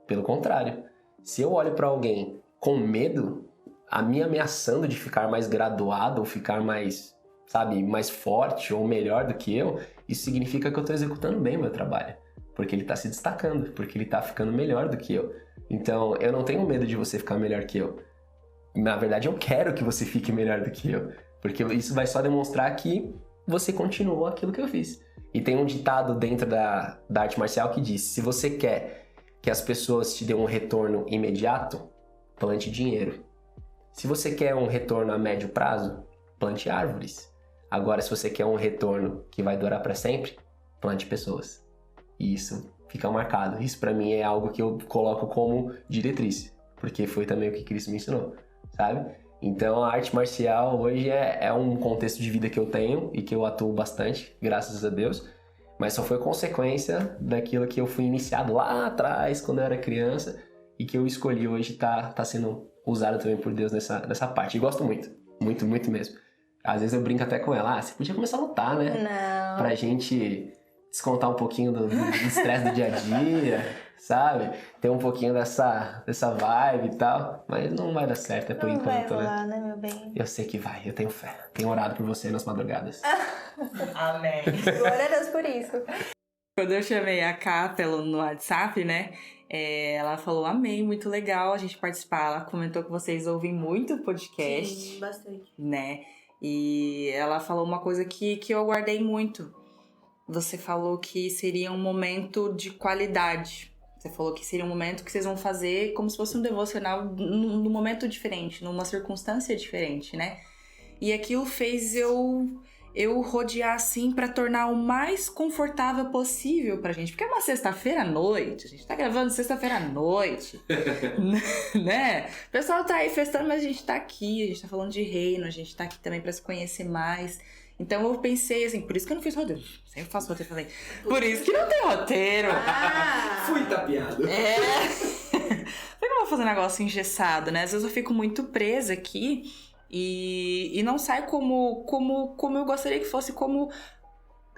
pelo contrário. Se eu olho para alguém com medo, a me ameaçando de ficar mais graduado ou ficar mais, sabe, mais forte ou melhor do que eu, isso significa que eu estou executando bem o meu trabalho. Porque ele está se destacando, porque ele está ficando melhor do que eu. Então, eu não tenho medo de você ficar melhor que eu. Na verdade, eu quero que você fique melhor do que eu. Porque isso vai só demonstrar que você continuou aquilo que eu fiz. E tem um ditado dentro da arte marcial que diz, se você quer que as pessoas te dêem um retorno imediato, plante dinheiro. Se você quer um retorno a médio prazo, plante árvores. Agora, se você quer um retorno que vai durar para sempre, plante pessoas. E isso fica marcado. Isso para mim é algo que eu coloco como diretriz, porque foi também o que Cristo me ensinou. sabe? Então, a arte marcial hoje é um contexto de vida que eu tenho e que eu atuo bastante, graças a Deus. Mas só foi consequência daquilo que eu fui iniciado lá atrás, quando eu era criança, e que eu escolhi hoje tá sendo usado também por Deus nessa parte. E gosto muito, muito, muito mesmo. Às vezes eu brinco até com ela, você podia começar a lutar, né? Não. Pra gente descontar um pouquinho do estresse do dia a dia, sabe? Ter um pouquinho dessa vibe e tal. Mas não vai dar certo, é por Não vai enquanto, rolar, né? né, meu bem? Eu sei que vai, eu tenho fé. Tenho orado por você nas madrugadas. Amém. Glória a Deus por isso. Quando eu chamei a Ká no WhatsApp, né? Ela falou, amei, muito legal a gente participar. Ela comentou que vocês ouvem muito podcast. Sim, bastante. Né? E ela falou uma coisa que eu guardei muito. Você falou que seria um momento de qualidade. Você falou que seria um momento que vocês vão fazer como se fosse um devocional num momento diferente, numa circunstância diferente, né? E aquilo fez eu rodear assim pra tornar o mais confortável possível pra gente. Porque é uma sexta-feira à noite, a gente tá gravando sexta-feira à noite, né? O pessoal tá aí festando, mas a gente tá aqui, a gente tá falando de reino, a gente tá aqui também pra se conhecer mais. Então eu pensei assim, por isso que eu não fiz roteiro. Sempre faço roteiro, falei, por isso que não tem roteiro. Fui tapeado. Por que eu vou fazer um negócio engessado, né? Às vezes eu fico muito presa aqui e não sai como eu gostaria que fosse, como,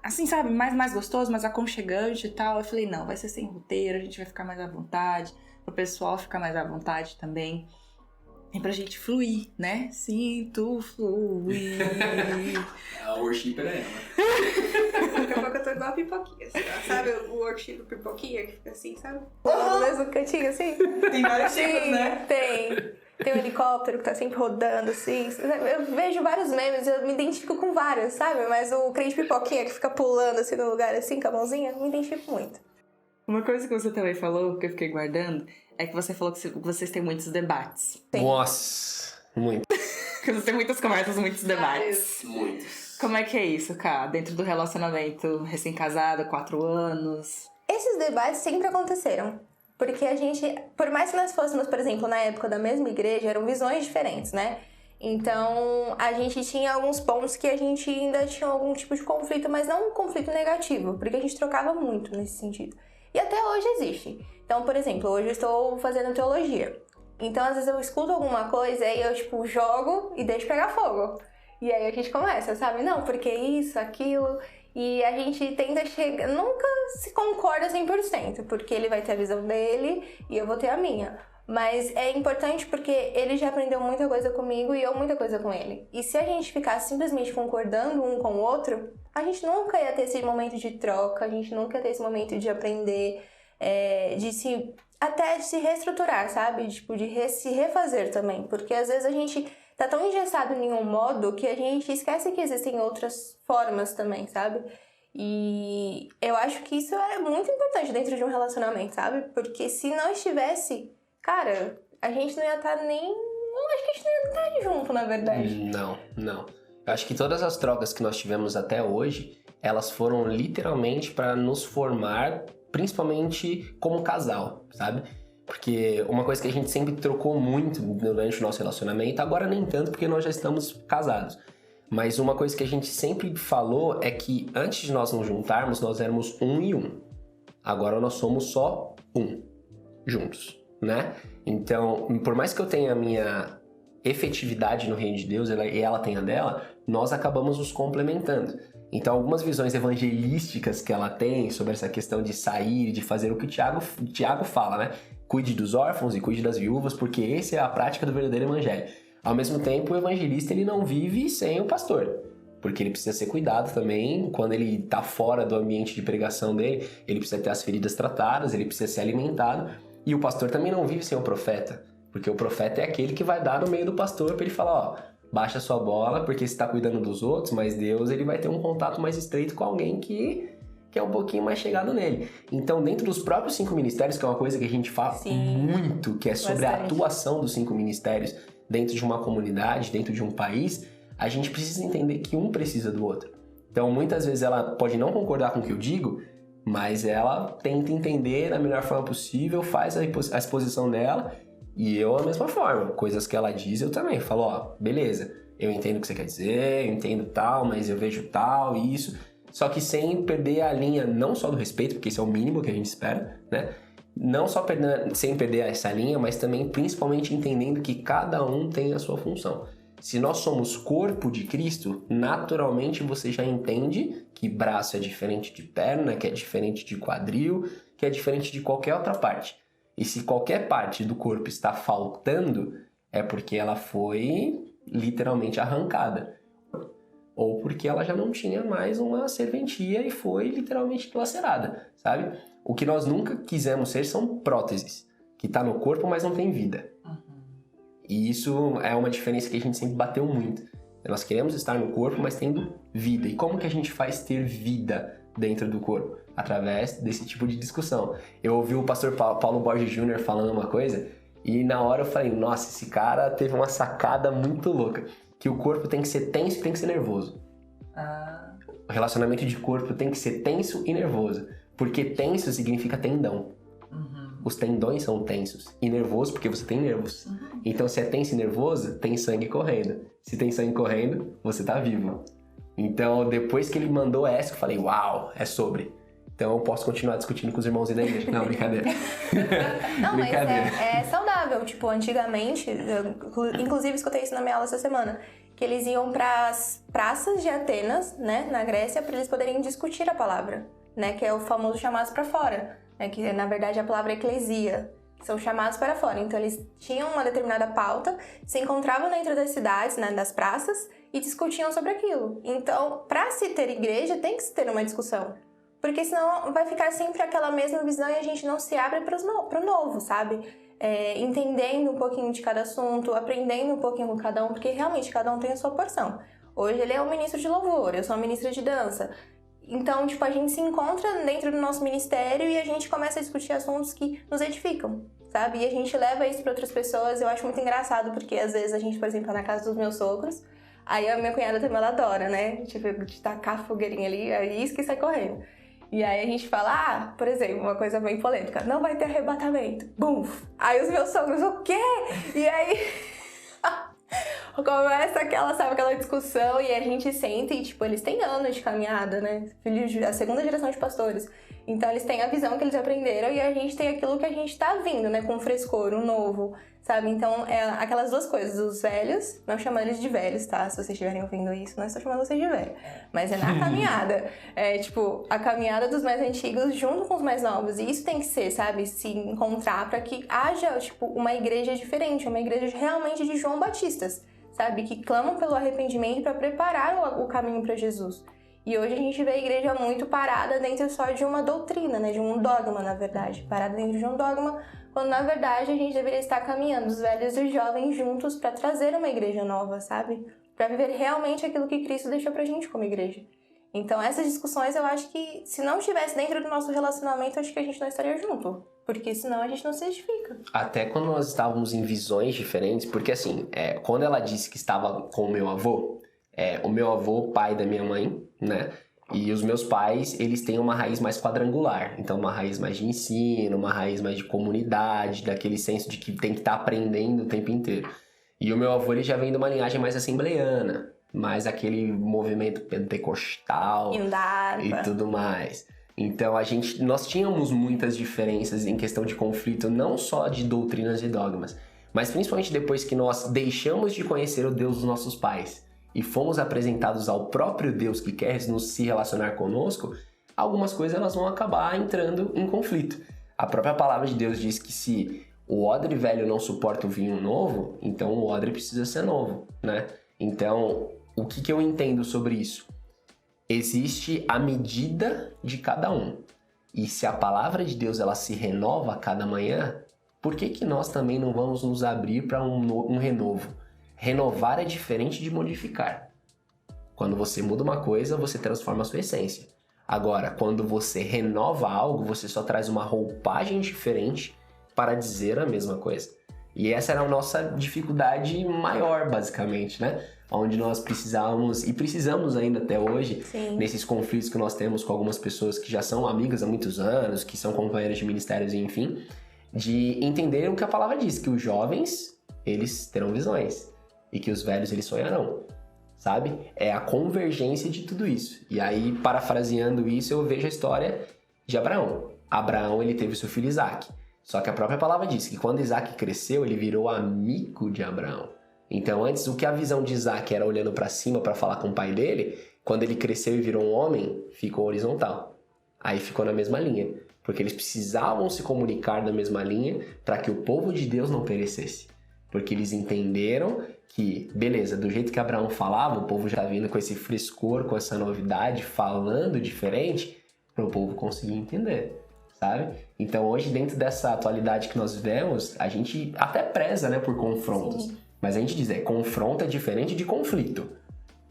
assim, sabe, mais gostoso, mais aconchegante e tal. Eu falei, não, vai ser sem roteiro, a gente vai ficar mais à vontade, pro pessoal ficar mais à vontade também. E pra gente fluir, né? Sinto fluir. A worship era ela. Daqui a pouco eu tô igual a pipoquinha, assim, ó. Sabe o worship pipoquinha que fica assim, sabe? No mesmo cantinho, assim? Tem vários tipos, Sim, né? tem um helicóptero que tá sempre rodando, assim. Eu vejo vários memes, eu me identifico com vários, sabe? Mas o crente pipoquinha que fica pulando, assim, no lugar, assim, com a mãozinha, eu me identifico muito. Uma coisa que você também falou, que eu fiquei guardando, é que você falou que vocês têm muitos debates. Sim. Nossa, muito. Que vocês têm muitas conversas, muitos debates. Muitos. Como é que é isso, Ká? Dentro do relacionamento, recém-casada, 4 anos... Esses debates sempre aconteceram. Porque a gente, por mais que nós fôssemos, por exemplo, na época da mesma igreja, eram visões diferentes, né? Então, a gente tinha alguns pontos que a gente ainda tinha algum tipo de conflito, mas não um conflito negativo, porque a gente trocava muito nesse sentido. E até hoje existe. Então, por exemplo, hoje eu estou fazendo teologia. Então, às vezes eu escuto alguma coisa e eu, tipo, jogo e deixo pegar fogo. E aí a gente começa, sabe? Não, porque isso, aquilo... E a gente tenta chegar... Nunca se concorda 100%, porque ele vai ter a visão dele e eu vou ter a minha. Mas é importante porque ele já aprendeu muita coisa comigo e eu muita coisa com ele. E se a gente ficasse simplesmente concordando um com o outro, a gente nunca ia ter esse momento de troca, a gente nunca ia ter esse momento de aprender, até de se reestruturar, sabe? Tipo, de se refazer também. Porque às vezes a gente tá tão engessado em um modo que a gente esquece que existem outras formas também, sabe? E eu acho que isso é muito importante dentro de um relacionamento, sabe? Porque se não estivesse, cara, a gente não ia estar nem... Eu acho que a gente não ia estar junto, na verdade. Não. Eu acho que todas as trocas que nós tivemos até hoje, elas foram literalmente para nos formar, principalmente como casal, sabe? Porque uma coisa que a gente sempre trocou muito durante o nosso relacionamento, agora nem tanto porque nós já estamos casados. Mas uma coisa que a gente sempre falou é que antes de nós nos juntarmos, nós éramos um e um. Agora nós somos só um, juntos, né? Então, por mais que eu tenha a minha efetividade no reino de Deus e ela tenha a dela, nós acabamos nos complementando. Então, algumas visões evangelísticas que ela tem sobre essa questão de sair, de fazer o que o Tiago fala, né? Cuide dos órfãos e cuide das viúvas, porque essa é a prática do verdadeiro evangelho. Ao mesmo tempo, o evangelista ele não vive sem o pastor, porque ele precisa ser cuidado também. Quando ele está fora do ambiente de pregação dele, ele precisa ter as feridas tratadas, ele precisa ser alimentado. E o pastor também não vive sem o profeta, porque o profeta é aquele que vai dar no meio do pastor para ele falar, ó, baixa sua bola, porque você está cuidando dos outros, mas Deus ele vai ter um contato mais estreito com alguém que é um pouquinho mais chegado nele. Então, dentro dos próprios 5 ministérios, que é uma coisa que a gente fala muito, que é sobre a atuação dos 5 ministérios dentro de uma comunidade, dentro de um país, a gente precisa entender que um precisa do outro. Então, muitas vezes ela pode não concordar com o que eu digo, mas ela tenta entender da melhor forma possível, faz a exposição dela E eu, da mesma forma, coisas que ela diz, eu também falo, ó, beleza, eu entendo o que você quer dizer, eu entendo tal, mas eu vejo tal e isso. Só que sem perder a linha, não só do respeito, porque isso é o mínimo que a gente espera, né? Não só sem perder essa linha, mas também principalmente entendendo que cada um tem a sua função. Se nós somos corpo de Cristo, naturalmente você já entende que braço é diferente de perna, que é diferente de quadril, que é diferente de qualquer outra parte. E se qualquer parte do corpo está faltando, é porque ela foi literalmente arrancada. Ou porque ela já não tinha mais uma serventia e foi literalmente dilacerada, sabe? O que nós nunca quisemos ser são próteses, que tá no corpo, mas não tem vida. E isso é uma diferença que a gente sempre bateu muito. Nós queremos estar no corpo, mas tendo vida. E como que a gente faz ter vida dentro do corpo? Através desse tipo de discussão. Eu ouvi o pastor Paulo Borges Jr. falando uma coisa, e na hora eu falei, nossa, esse cara teve uma sacada muito louca. Que o corpo tem que ser tenso e tem que ser nervoso. O relacionamento de corpo tem que ser tenso e nervoso. Porque tenso significa tendão. Os tendões são tensos. E nervoso porque você tem nervos. Então, se é tenso e nervoso, tem sangue correndo. Se tem sangue correndo, você tá vivo. Então, depois que ele mandou essa, eu falei, uau, é sobre. Então, eu posso continuar discutindo com os irmãos da igreja. Não, brincadeira. Não, mas é saudável. Tipo, antigamente, eu, inclusive escutei isso na minha aula essa semana, que eles iam para as praças de Atenas, né, na Grécia, para eles poderem discutir a palavra, né, que é o famoso chamados para fora, né, que na verdade é a palavra eclesia, que são chamados para fora. Então eles tinham uma determinada pauta, se encontravam dentro das cidades, né, das praças, e discutiam sobre aquilo. Então, para se ter igreja, tem que se ter uma discussão. Porque senão vai ficar sempre aquela mesma visão e a gente não se abre para o novo, sabe? Entendendo um pouquinho de cada assunto, aprendendo um pouquinho com cada um, porque realmente cada um tem a sua porção. Hoje ele é um ministro de louvor, eu sou uma ministra de dança. Então, tipo, a gente se encontra dentro do nosso ministério e a gente começa a discutir assuntos que nos edificam, sabe? E a gente leva isso para outras pessoas. Eu acho muito engraçado, porque às vezes a gente, por exemplo, tá na casa dos meus sogros, aí a minha cunhada também, ela adora, né? Tipo, de tacar a fogueirinha ali, é isso que sai correndo. E aí a gente fala, por exemplo, uma coisa bem polêmica, não vai ter arrebatamento. Bum! Aí os meus sogros, o quê? E aí começa aquela discussão e a gente sente, e tipo, eles têm anos de caminhada, né? A segunda geração de pastores. Então eles têm a visão que eles aprenderam e a gente tem aquilo que a gente tá vindo, né? Com frescor, o novo, sabe? Então, é aquelas duas coisas, os velhos, não chamando eles de velhos, tá? Se vocês estiverem ouvindo isso, não estou chamando vocês de velho. Mas é na caminhada. É, tipo, a caminhada dos mais antigos junto com os mais novos. E isso tem que ser, sabe? Se encontrar para que haja, tipo, uma igreja diferente, uma igreja realmente de João Batistas, sabe? Que clamam pelo arrependimento para preparar o caminho para Jesus. E hoje a gente vê a igreja muito parada dentro só de uma doutrina, né? De um dogma, na verdade. Parada dentro de um dogma, quando na verdade a gente deveria estar caminhando, os velhos e os jovens juntos, para trazer uma igreja nova, sabe? Para viver realmente aquilo que Cristo deixou pra gente como igreja. Então essas discussões eu acho que se não estivesse dentro do nosso relacionamento, acho que a gente não estaria junto. Porque senão a gente não se edifica. Até quando nós estávamos em visões diferentes, porque assim, quando ela disse que estava com o meu avô, pai da minha mãe, né? E os meus pais, eles têm uma raiz mais quadrangular. Então, uma raiz mais de ensino, uma raiz mais de comunidade, daquele senso de que tem que estar aprendendo o tempo inteiro. E o meu avô, ele já vem de uma linhagem mais assembleiana, mais aquele movimento pentecostal e tudo mais. Então, nós tínhamos muitas diferenças em questão de conflito, não só de doutrinas e dogmas, mas principalmente depois que nós deixamos de conhecer o Deus dos nossos pais e fomos apresentados ao próprio Deus que quer se relacionar conosco, algumas coisas elas vão acabar entrando em conflito. A própria palavra de Deus diz que se o odre velho não suporta o vinho novo, então o odre precisa ser novo, né? Então, o que eu entendo sobre isso? Existe a medida de cada um. E se a palavra de Deus ela se renova a cada manhã, por que nós também não vamos nos abrir para um renovo? Renovar é diferente de modificar. Quando você muda uma coisa, você transforma a sua essência. Agora, quando você renova algo, você só traz uma roupagem diferente para dizer a mesma coisa. E essa era a nossa dificuldade maior, basicamente, né? Onde nós precisamos, e precisamos ainda até hoje, Sim. nesses conflitos que nós temos com algumas pessoas que já são amigas há muitos anos, que são companheiras de ministérios, enfim, de entender o que a palavra diz, que os jovens, eles terão visões, e que os velhos, eles sonharão, sabe? É a convergência de tudo isso. E aí, parafraseando isso, eu vejo a história de Abraão. Abraão, ele teve seu filho Isaac. Só que a própria palavra diz que quando Isaac cresceu, ele virou amigo de Abraão. Então, antes, o que a visão de Isaac era olhando para cima para falar com o pai dele, quando ele cresceu e virou um homem, ficou horizontal. Aí ficou na mesma linha. Porque eles precisavam se comunicar na mesma linha para que o povo de Deus não perecesse. Porque eles entenderam que, beleza, do jeito que Abraão falava, o povo já tá vindo com esse frescor, com essa novidade, falando diferente, para o povo conseguir entender, sabe? Então hoje, dentro dessa atualidade que nós vivemos, a gente até preza, né, por confrontos. Sim. Mas a gente diz, confronto é diferente de conflito.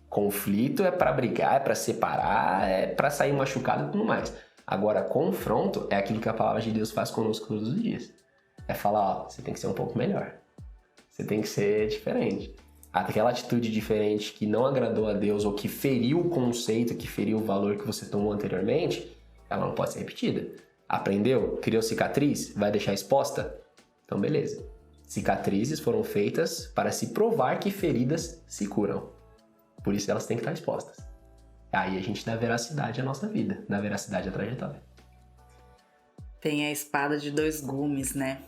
Conflito é para brigar, é para separar, é para sair machucado e tudo mais. Agora, confronto é aquilo que a palavra de Deus faz conosco todos os dias. É falar, ó, você tem que ser um pouco melhor. Você tem que ser diferente. Aquela atitude diferente que não agradou a Deus ou que feriu o conceito, que feriu o valor que você tomou anteriormente, ela não pode ser repetida. Aprendeu? Criou cicatriz? Vai deixar exposta? Então, beleza. Cicatrizes foram feitas para se provar que feridas se curam. Por isso elas têm que estar expostas. Aí a gente dá veracidade à nossa vida, dá veracidade à trajetória. Tem a espada de dois gumes, né?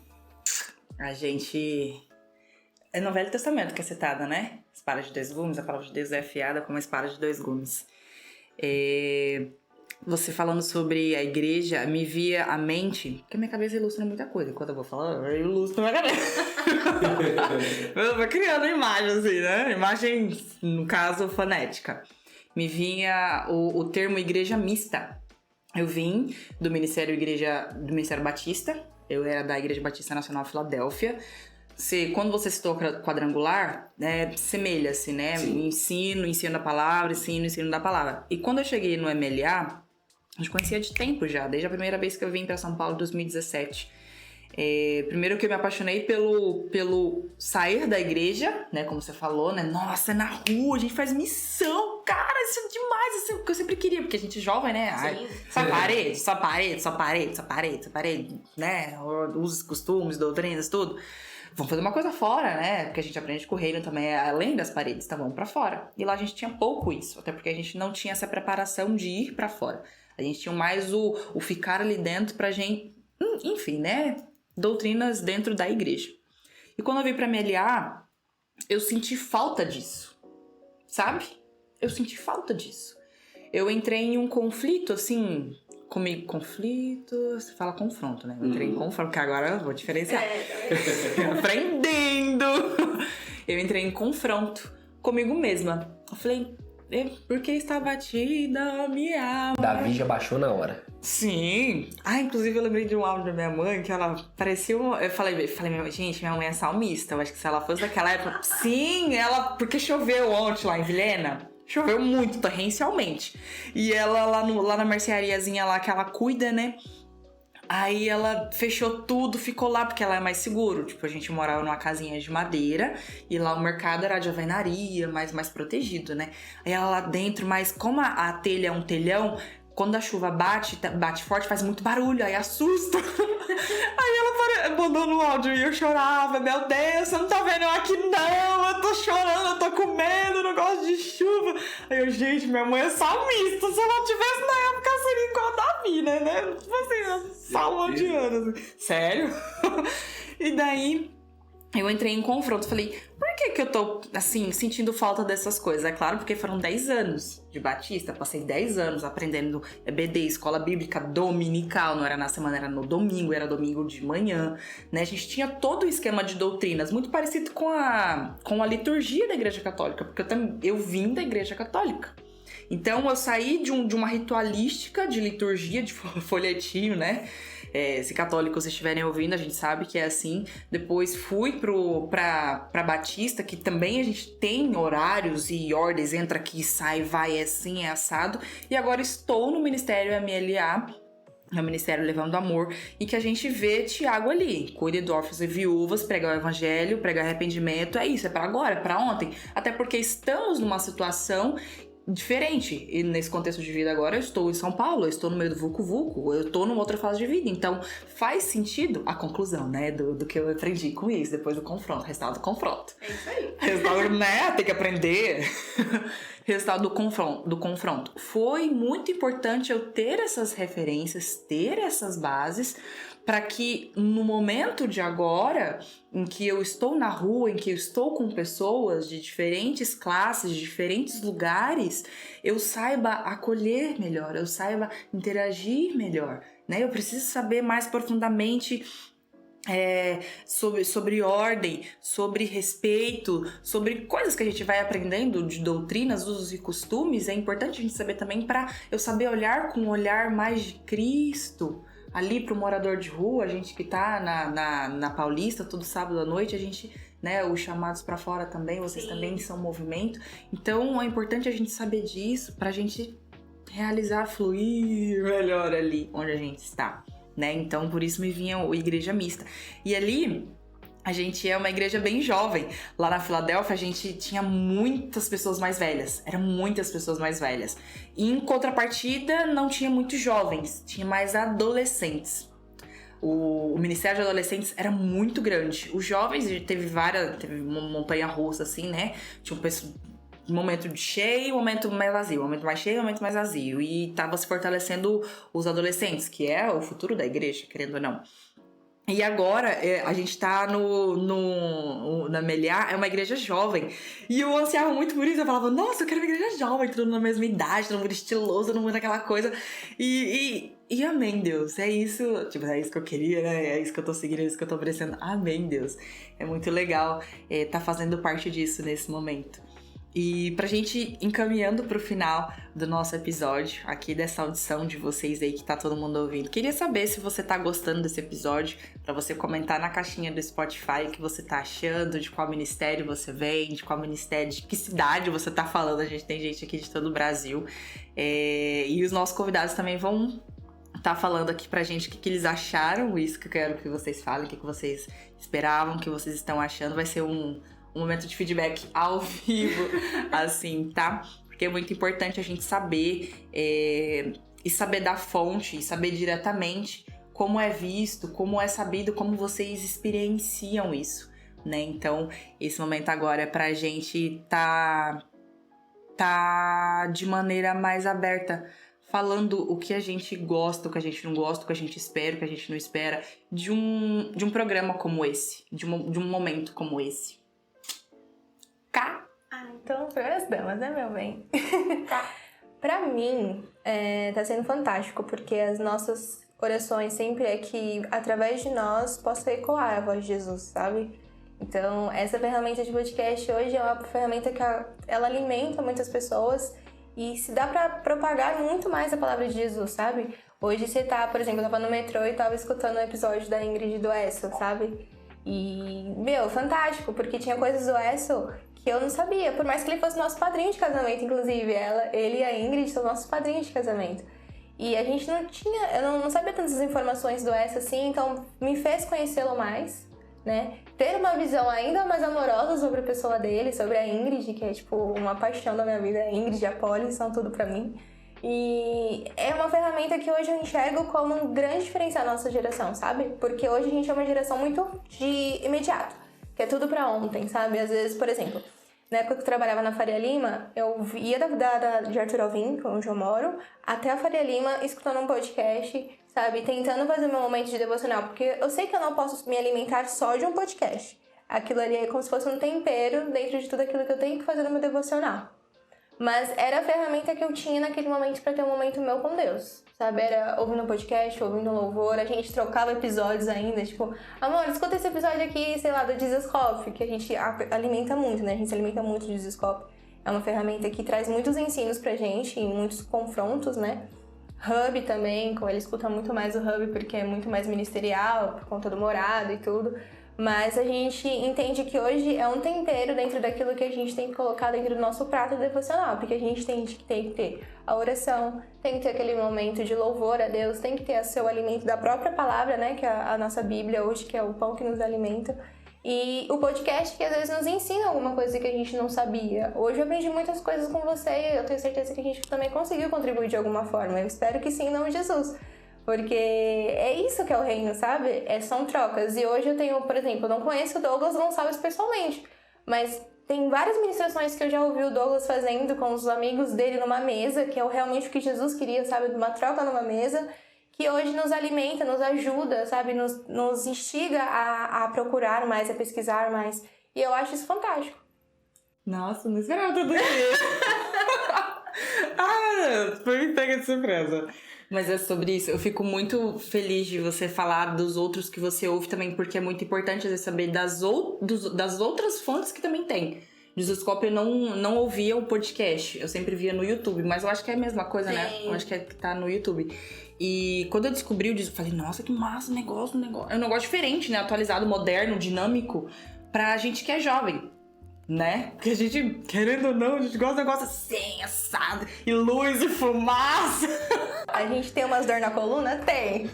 A gente... É no Velho Testamento que é citada, né? Espada de dois gumes, a palavra de Deus é afiada como uma espada de dois gumes. Você falando sobre a igreja, me via a mente, porque a minha cabeça ilustra muita coisa. Quando eu vou falar, eu ilustro a minha cabeça. Eu vou criando imagem, assim, né? Imagem, no caso, fonética. Me vinha o termo igreja mista. Eu vim do Ministério Batista. Eu era da Igreja Batista Nacional Filadélfia. Quando você citou quadrangular, semelha-se, né? Sim. Ensino da palavra, ensino da palavra. E quando eu cheguei no MLA, a gente conhecia de tempo já, desde a primeira vez que eu vim para São Paulo, em 2017. Primeiro que eu me apaixonei pelo sair da igreja, né? Como você falou, né? Nossa, é na rua, a gente faz missão, cara, isso é demais, isso é o que eu sempre queria, porque a gente é jovem, né? Ai, só parede, né? Usos, costumes, doutrinas, tudo. Vamos fazer uma coisa fora, né? Porque a gente aprende que o reino também é além das paredes, tá? Vamos pra fora. E lá a gente tinha pouco isso, até porque a gente não tinha essa preparação de ir pra fora. A gente tinha mais o ficar ali dentro pra gente... Enfim, né? Doutrinas dentro da igreja. E quando eu vim pra MLA, eu senti falta disso. Sabe? Eu senti falta disso. Eu entrei em um conflito, assim... Comigo, conflito... Você fala confronto, né? Eu entrei em confronto, porque agora eu vou diferenciar. Aprendendo! Eu entrei em confronto comigo mesma. Eu falei... Por que está batida a minha alma? Davi já baixou na hora. Sim. Inclusive eu lembrei de um áudio da minha mãe que ela parecia uma... Eu falei, gente, minha mãe é salmista. Eu acho que se ela fosse daquela época... Sim, ela... Porque choveu ontem lá em Vilhena. Choveu muito, torrencialmente. E ela lá na merceariazinha lá que ela cuida, né? Aí ela fechou tudo, ficou lá, porque ela é mais seguro. Tipo, a gente morava numa casinha de madeira e lá o mercado era de alvenaria, mais protegido, né? Aí ela lá dentro, mas como a telha é um telhão, quando a chuva bate forte, faz muito barulho, aí assusta. Aí ela mandou no áudio e eu chorava. Meu Deus, você não tá vendo eu aqui não, eu tô chorando, eu tô com medo, eu não gosto de chuva. Aí eu, gente, minha mãe é salmista, se ela tivesse na época seria igual a Davi, né? Tipo assim, salmo de anos. Sério? E daí... Eu entrei em confronto, falei, por que eu tô, assim, sentindo falta dessas coisas? É claro, porque foram 10 anos de Batista, passei 10 anos aprendendo EBD, escola bíblica dominical, não era na semana, era no domingo, era domingo de manhã, né? A gente tinha todo o esquema de doutrinas, muito parecido com a liturgia da Igreja Católica, porque eu vim da Igreja Católica. Então, eu saí de uma ritualística de liturgia, de folhetinho, né? Se católicos estiverem ouvindo, a gente sabe que é assim. Depois fui pra Batista, que também a gente tem horários e ordens, entra aqui, sai, vai, é assim, é assado. E agora estou no Ministério MLA, é o Ministério Levando Amor, e que a gente vê Tiago ali, cuide de órfãos e viúvas, pregar o evangelho, pregar arrependimento, é isso, é pra agora, é pra ontem. Até porque estamos numa situação diferente. E nesse contexto de vida agora, eu estou em São Paulo, eu estou no meio do vucu-vucu, eu estou numa outra fase de vida. Então, faz sentido a conclusão, né, do que eu aprendi com isso, depois do confronto, resultado do confronto. É isso aí. Resultado, né, tem que aprender. Resultado do confronto. Foi muito importante eu ter essas referências, ter essas bases, para que no momento de agora, em que eu estou na rua, em que eu estou com pessoas de diferentes classes, de diferentes lugares, eu saiba acolher melhor, eu saiba interagir melhor, né? Eu preciso saber mais profundamente sobre ordem, sobre respeito, sobre coisas que a gente vai aprendendo de doutrinas, usos e costumes. É importante a gente saber também para eu saber olhar com um olhar mais de Cristo. Ali pro morador de rua, a gente que tá na Paulista, todo sábado à noite, a gente, né, os chamados pra fora também, vocês Sim. também são movimento. Então é importante a gente saber disso pra gente realizar, fluir melhor ali onde a gente está, né? Então por isso me vinha o Igreja Mista. E ali a gente é uma igreja bem jovem. Lá na Filadélfia a gente tinha muitas pessoas mais velhas. Eram muitas pessoas mais velhas. E em contrapartida não tinha muitos jovens, tinha mais adolescentes. O Ministério de Adolescentes era muito grande. Os jovens, teve uma montanha-russa assim, né? Tinha um momento cheio, um momento mais vazio, um momento mais cheio, um momento mais vazio. E tava se fortalecendo os adolescentes, que é o futuro da igreja, querendo ou não. E agora, a gente tá na Meliá, é uma igreja jovem. E eu ansiava muito por isso, eu falava, nossa, eu quero uma igreja jovem, todo mundo na mesma idade, todo mundo estiloso, todo mundo naquela coisa. E amém, Deus, é isso, tipo, é isso que eu queria, né? É isso que eu tô seguindo, é isso que eu tô oferecendo. Amém, Deus. É muito legal tá fazendo parte disso nesse momento. E pra gente ir encaminhando pro final do nosso episódio, aqui dessa audição de vocês aí que tá todo mundo ouvindo, queria saber se você tá gostando desse episódio, pra você comentar na caixinha do Spotify o que você tá achando, de qual ministério você vem, de qual ministério, de que cidade você tá falando. A gente tem gente aqui de todo o Brasil. E os nossos convidados também vão tá falando aqui pra gente o que eles acharam, isso que eu quero que vocês falem, o que vocês esperavam, o que vocês estão achando. Vai ser um momento de feedback ao vivo, assim, tá? Porque é muito importante a gente saber e saber da fonte, e saber diretamente como é visto, como é sabido, como vocês experienciam isso, né? Então, esse momento agora é pra gente tá de maneira mais aberta, falando o que a gente gosta, o que a gente não gosta, o que a gente espera, o que a gente não espera, de um programa como esse, de um momento como esse. Então, primeiras damas, né, meu bem? Pra mim, tá sendo fantástico, porque as nossas orações sempre é que, através de nós, possa ecoar a voz de Jesus, sabe? Então, essa ferramenta de podcast hoje é uma ferramenta que ela alimenta muitas pessoas e se dá pra propagar muito mais a palavra de Jesus, sabe? Hoje você tá, por exemplo, eu tava no metrô e tava escutando o episódio da Ingrid e do Esso, sabe? E, fantástico, porque tinha coisas do Esso que eu não sabia, por mais que ele fosse nosso padrinho de casamento, inclusive. Ele e a Ingrid são nossos padrinhos de casamento. E a gente eu não sabia tantas informações do Esso assim, então me fez conhecê-lo mais, né? Ter uma visão ainda mais amorosa sobre a pessoa dele, sobre a Ingrid, que é tipo uma paixão da minha vida. A Ingrid e a Polly são tudo pra mim. E é uma ferramenta que hoje eu enxergo como um grande diferencial da nossa geração, sabe? Porque hoje a gente é uma geração muito de imediato, que é tudo pra ontem, sabe? Às vezes, por exemplo, na época que eu trabalhava na Faria Lima, eu ia de Arthur Alvim, onde eu moro, até a Faria Lima, escutando um podcast, sabe? Tentando fazer meu momento de devocional, porque eu sei que eu não posso me alimentar só de um podcast. Aquilo ali é como se fosse um tempero dentro de tudo aquilo que eu tenho que fazer no meu devocional. Mas era a ferramenta que eu tinha naquele momento pra ter um momento meu com Deus, sabe? Era ouvindo um podcast, ouvindo um louvor, a gente trocava episódios ainda, tipo, amor, escuta esse episódio aqui, sei lá, do Dizescope, que a gente alimenta muito, né? A gente se alimenta muito de Dizescope. É uma ferramenta que traz muitos ensinos pra gente e muitos confrontos, né? Hub também, ele escuta muito mais o Hub porque é muito mais ministerial, por conta do morado e tudo. Mas a gente entende que hoje é um tempero dentro daquilo que a gente tem que colocar dentro do nosso prato devocional, porque a gente tem que ter a oração, tem que ter aquele momento de louvor a Deus, tem que ter o seu alimento da própria palavra, né, que é a nossa Bíblia hoje, que é o pão que nos alimenta. E o podcast que às vezes nos ensina alguma coisa que a gente não sabia. Hoje eu aprendi muitas coisas com você e eu tenho certeza que a gente também conseguiu contribuir de alguma forma. Eu espero que sim, em nome de Jesus. Porque é isso que é o reino, sabe? São trocas. E hoje eu tenho, por exemplo, eu não conheço o Douglas Gonçalves pessoalmente, mas tem várias ministrações que eu já ouvi o Douglas fazendo com os amigos dele numa mesa, que é realmente o que Jesus queria, sabe? Uma troca numa mesa, que hoje nos alimenta, nos ajuda, sabe? Nos instiga a procurar mais, a pesquisar mais. E eu acho isso fantástico. Nossa, não esperava tudo isso. Foi me pega de surpresa. Mas é sobre isso. Eu fico muito feliz de você falar dos outros que você ouve também, porque é muito importante às vezes saber das outras fontes que também tem. Jesuscope eu não ouvia o podcast, eu sempre via no YouTube, mas eu acho que é a mesma coisa, né? Eu acho que é que tá no YouTube. E quando eu descobri o falei, nossa, que massa o negócio. É um negócio diferente, né? Atualizado, moderno, dinâmico, pra gente que é jovem. Né? Porque a gente, querendo ou não, a gente gosta de negócio assim, assado, e luz e fumaça. A gente tem umas dor na coluna? Tem.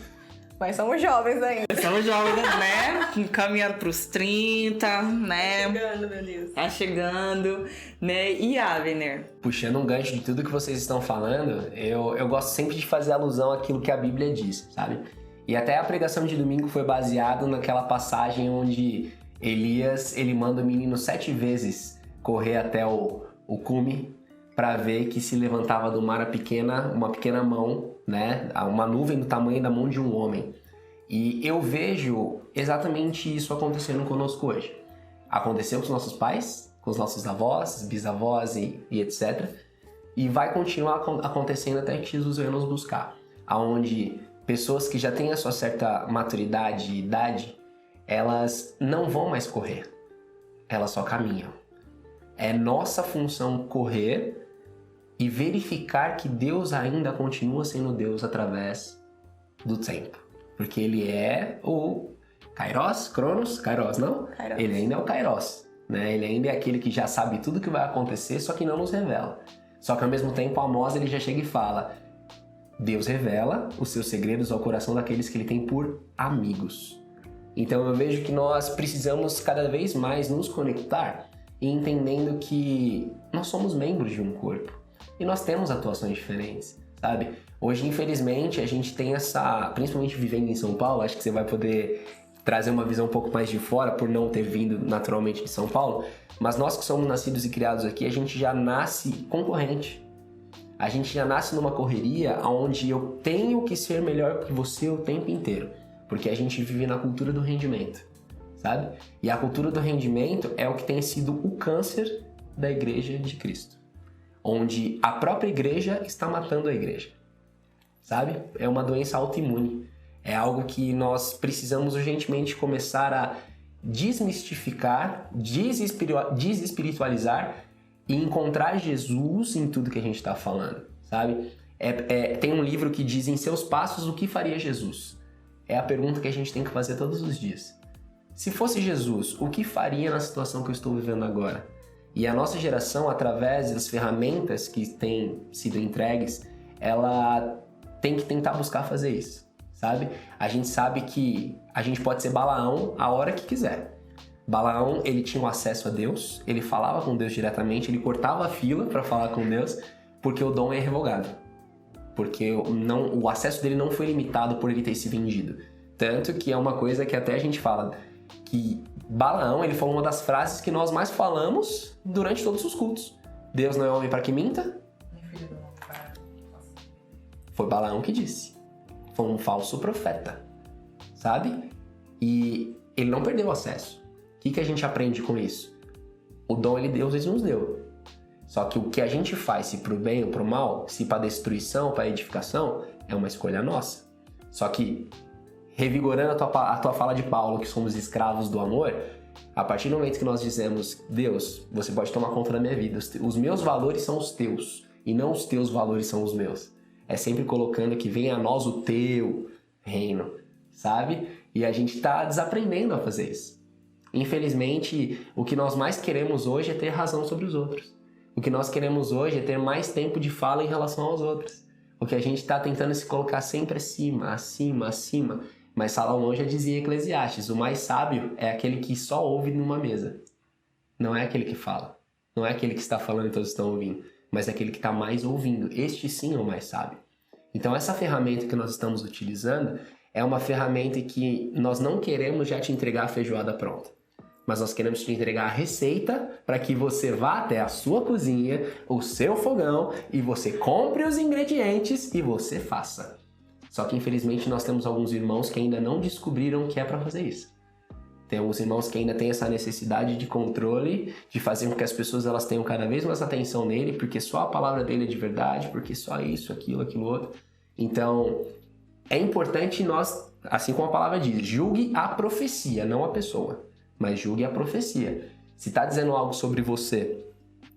Mas somos jovens ainda. Somos jovens, né? Caminhando pros 30, né? Tá chegando, meu Deus. Tá chegando, né? E Abner? Puxando um gancho de tudo que vocês estão falando, eu gosto sempre de fazer alusão àquilo que a Bíblia diz, sabe? E até a pregação de domingo foi baseada naquela passagem onde Elias, ele manda o menino 7 vezes correr até o cume para ver que se levantava do mar uma pequena mão, né? Uma nuvem do tamanho da mão de um homem. E eu vejo exatamente isso acontecendo conosco hoje. Aconteceu com os nossos pais, com os nossos avós, bisavós e etc. E vai continuar acontecendo até que Jesus venha nos buscar. Onde pessoas que já têm a sua certa maturidade e idade, elas não vão mais correr, elas só caminham. É nossa função correr e verificar que Deus ainda continua sendo Deus através do tempo. Porque Ele é o Kairos, não? Kairos. Ele ainda é o Kairos, né? Ele ainda é aquele que já sabe tudo que vai acontecer, só que não nos revela. Só que ao mesmo tempo Amós ele já chega e fala: Deus revela os seus segredos ao coração daqueles que Ele tem por amigos. Então eu vejo que nós precisamos cada vez mais nos conectar e entendendo que nós somos membros de um corpo e nós temos atuações diferentes, sabe? Hoje, infelizmente, a gente tem principalmente vivendo em São Paulo, acho que você vai poder trazer uma visão um pouco mais de fora por não ter vindo naturalmente de São Paulo, mas nós que somos nascidos e criados aqui, a gente já nasce concorrente. A gente já nasce numa correria onde eu tenho que ser melhor que você o tempo inteiro. Porque a gente vive na cultura do rendimento, sabe? E a cultura do rendimento é o que tem sido o câncer da Igreja de Cristo. Onde a própria igreja está matando a igreja, sabe? É uma doença autoimune. É algo que nós precisamos urgentemente começar a desmistificar, desespiritualizar e encontrar Jesus em tudo que a gente está falando, sabe? Tem um livro que diz: em seus passos, o que faria Jesus? É a pergunta que a gente tem que fazer todos os dias. Se fosse Jesus, o que faria na situação que eu estou vivendo agora? E a nossa geração, através das ferramentas que têm sido entregues, ela tem que tentar buscar fazer isso, sabe? A gente sabe que a gente pode ser Balaão a hora que quiser. Balaão, ele tinha o acesso a Deus, ele falava com Deus diretamente, ele cortava a fila para falar com Deus, porque o dom é irrevogável. Porque o acesso dele não foi limitado por ele ter se vendido. Tanto que é uma coisa que até a gente fala, que Balaão, ele falou uma das frases que nós mais falamos durante todos os cultos. Deus não é homem para que minta? Foi Balaão que disse. Foi um falso profeta, sabe? E ele não perdeu o acesso. O que a gente aprende com isso? O dom Deus nos deu. Só que o que a gente faz, se pro bem ou pro mal, se pra destruição ou pra edificação, é uma escolha nossa. Só que, revigorando a tua fala de Paulo, que somos escravos do amor, a partir do momento que nós dizemos: Deus, você pode tomar conta da minha vida, os meus valores são os teus, e não os teus valores são os meus. É sempre colocando que venha a nós o teu reino, sabe? E a gente tá desaprendendo a fazer isso. Infelizmente, o que nós mais queremos hoje é ter razão sobre os outros. O que nós queremos hoje é ter mais tempo de fala em relação aos outros. O que a gente está tentando se colocar sempre acima, acima, acima. Mas Salomão já dizia em Eclesiastes, o mais sábio é aquele que só ouve numa mesa. Não é aquele que fala. Não é aquele que está falando e todos estão ouvindo. Mas é aquele que está mais ouvindo. Este sim é o mais sábio. Então essa ferramenta que nós estamos utilizando é uma ferramenta que nós não queremos já te entregar a feijoada pronta. Mas nós queremos te entregar a receita para que você vá até a sua cozinha, o seu fogão, e você compre os ingredientes e você faça. Só que infelizmente nós temos alguns irmãos que ainda não descobriram o que é para fazer isso. Tem alguns irmãos que ainda têm essa necessidade de controle, de fazer com que as pessoas elas tenham cada vez mais atenção nele, porque só a palavra dele é de verdade, porque só isso, aquilo outro. Então, é importante nós, assim como a palavra diz, julgue a profecia, não a pessoa, mas julgue a profecia. Se está dizendo algo sobre você,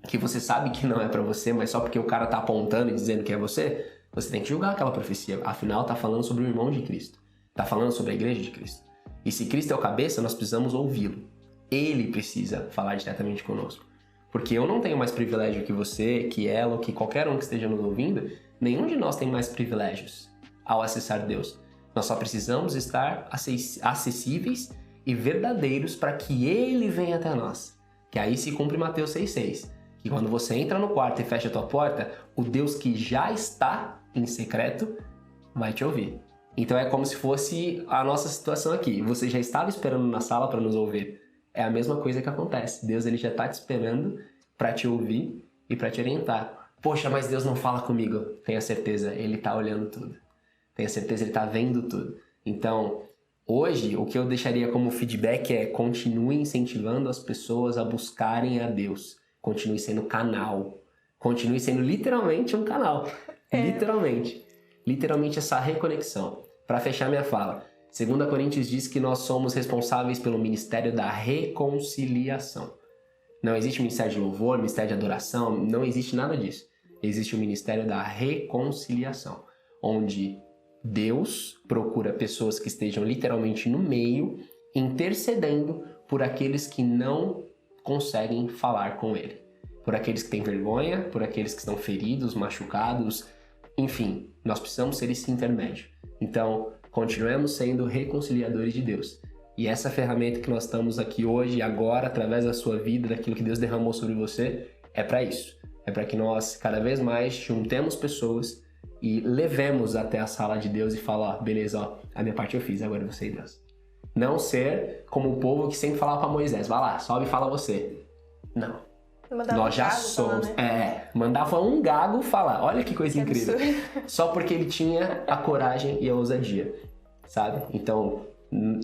que você sabe que não é para você, mas só porque o cara está apontando e dizendo que é você, você tem que julgar aquela profecia. Afinal, está falando sobre o irmão de Cristo. Está falando sobre a igreja de Cristo. E se Cristo é o cabeça, nós precisamos ouvi-lo. Ele precisa falar diretamente conosco. Porque eu não tenho mais privilégio que você, que ela, ou que qualquer um que esteja nos ouvindo. Nenhum de nós tem mais privilégios ao acessar Deus. Nós só precisamos estar acessíveis e verdadeiros para que Ele venha até nós. Que aí se cumpre Mateus 6,6. Que quando você entra no quarto e fecha a tua porta, o Deus que já está em secreto vai te ouvir. Então é como se fosse a nossa situação aqui. Você já estava esperando na sala para nos ouvir. É a mesma coisa que acontece. Deus ele já está te esperando para te ouvir e para te orientar. Poxa, mas Deus não fala comigo. Tenha certeza, Ele está olhando tudo. Tenha certeza, Ele está vendo tudo. Então, hoje, o que eu deixaria como feedback é continue incentivando as pessoas a buscarem a Deus. Continue sendo canal. Continue sendo literalmente um canal. Literalmente essa reconexão. Para fechar minha fala, 2 Coríntios diz que nós somos responsáveis pelo ministério da reconciliação. Não existe ministério de louvor, ministério de adoração, não existe nada disso. Existe o ministério da reconciliação, onde Deus procura pessoas que estejam literalmente no meio, intercedendo por aqueles que não conseguem falar com Ele. Por aqueles que têm vergonha, por aqueles que estão feridos, machucados, enfim, nós precisamos ser esse intermédio. Então, continuemos sendo reconciliadores de Deus. E essa ferramenta que nós estamos aqui hoje, agora, através da sua vida, daquilo que Deus derramou sobre você, é para isso. É para que nós, cada vez mais, juntemos pessoas e levemos até a sala de Deus e falar, ó, beleza, ó, a minha parte eu fiz, agora é você e Deus. Não ser como o povo que sempre falava para Moisés, vai lá, sobe e fala você. Não. Nós já somos. Falar, né? Mandava um gago falar. Olha que coisa incrível. Só porque ele tinha a coragem e a ousadia, sabe? Então,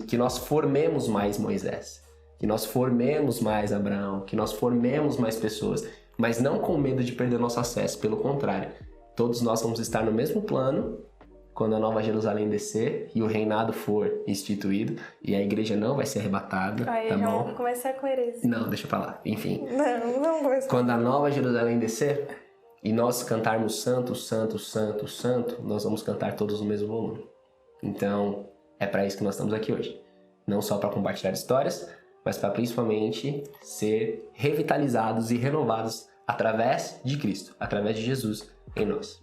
que nós formemos mais Moisés, que nós formemos mais Abraão, que nós formemos mais pessoas, mas não com medo de perder nosso acesso, pelo contrário. Todos nós vamos estar no mesmo plano quando a Nova Jerusalém descer e o reinado for instituído e a igreja não vai ser arrebatada, Aí tá já bom? vamos começar com heresia. Não, deixa pra lá. Enfim. Não começar. Quando a Nova Jerusalém descer e nós cantarmos Santo, Santo, Santo, Santo, nós vamos cantar todos no mesmo volume. Então, é para isso que nós estamos aqui hoje. Não só para compartilhar histórias, mas para principalmente ser revitalizados e renovados através de Cristo, através de Jesus em nós.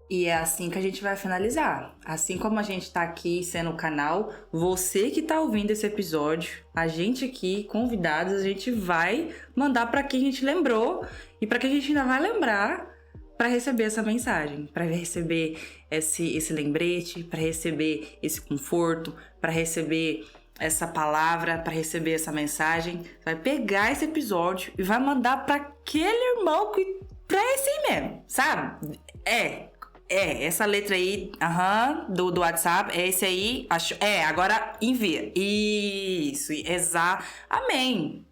E é assim que a gente vai finalizar. Assim como a gente tá aqui sendo o canal, você que tá ouvindo esse episódio, a gente aqui, convidados, a gente vai mandar para quem a gente lembrou e para quem a gente ainda vai lembrar para receber essa mensagem, para receber esse lembrete, para receber esse conforto, para receber essa palavra, para receber essa mensagem. Vai pegar esse episódio e vai mandar para aquele irmão que pra esse aí mesmo, sabe? Essa letra aí, do WhatsApp, é esse aí, agora envia. Isso, amém.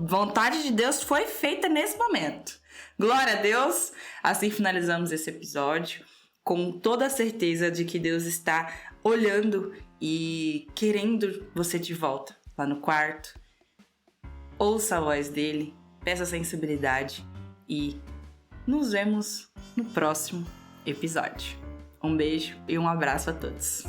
Vontade de Deus foi feita nesse momento. Glória a Deus. Assim finalizamos esse episódio, com toda a certeza de que Deus está olhando e querendo você de volta lá no quarto. Ouça a voz dele, peça sensibilidade e nos vemos no próximo episódio. Um beijo e um abraço a todos.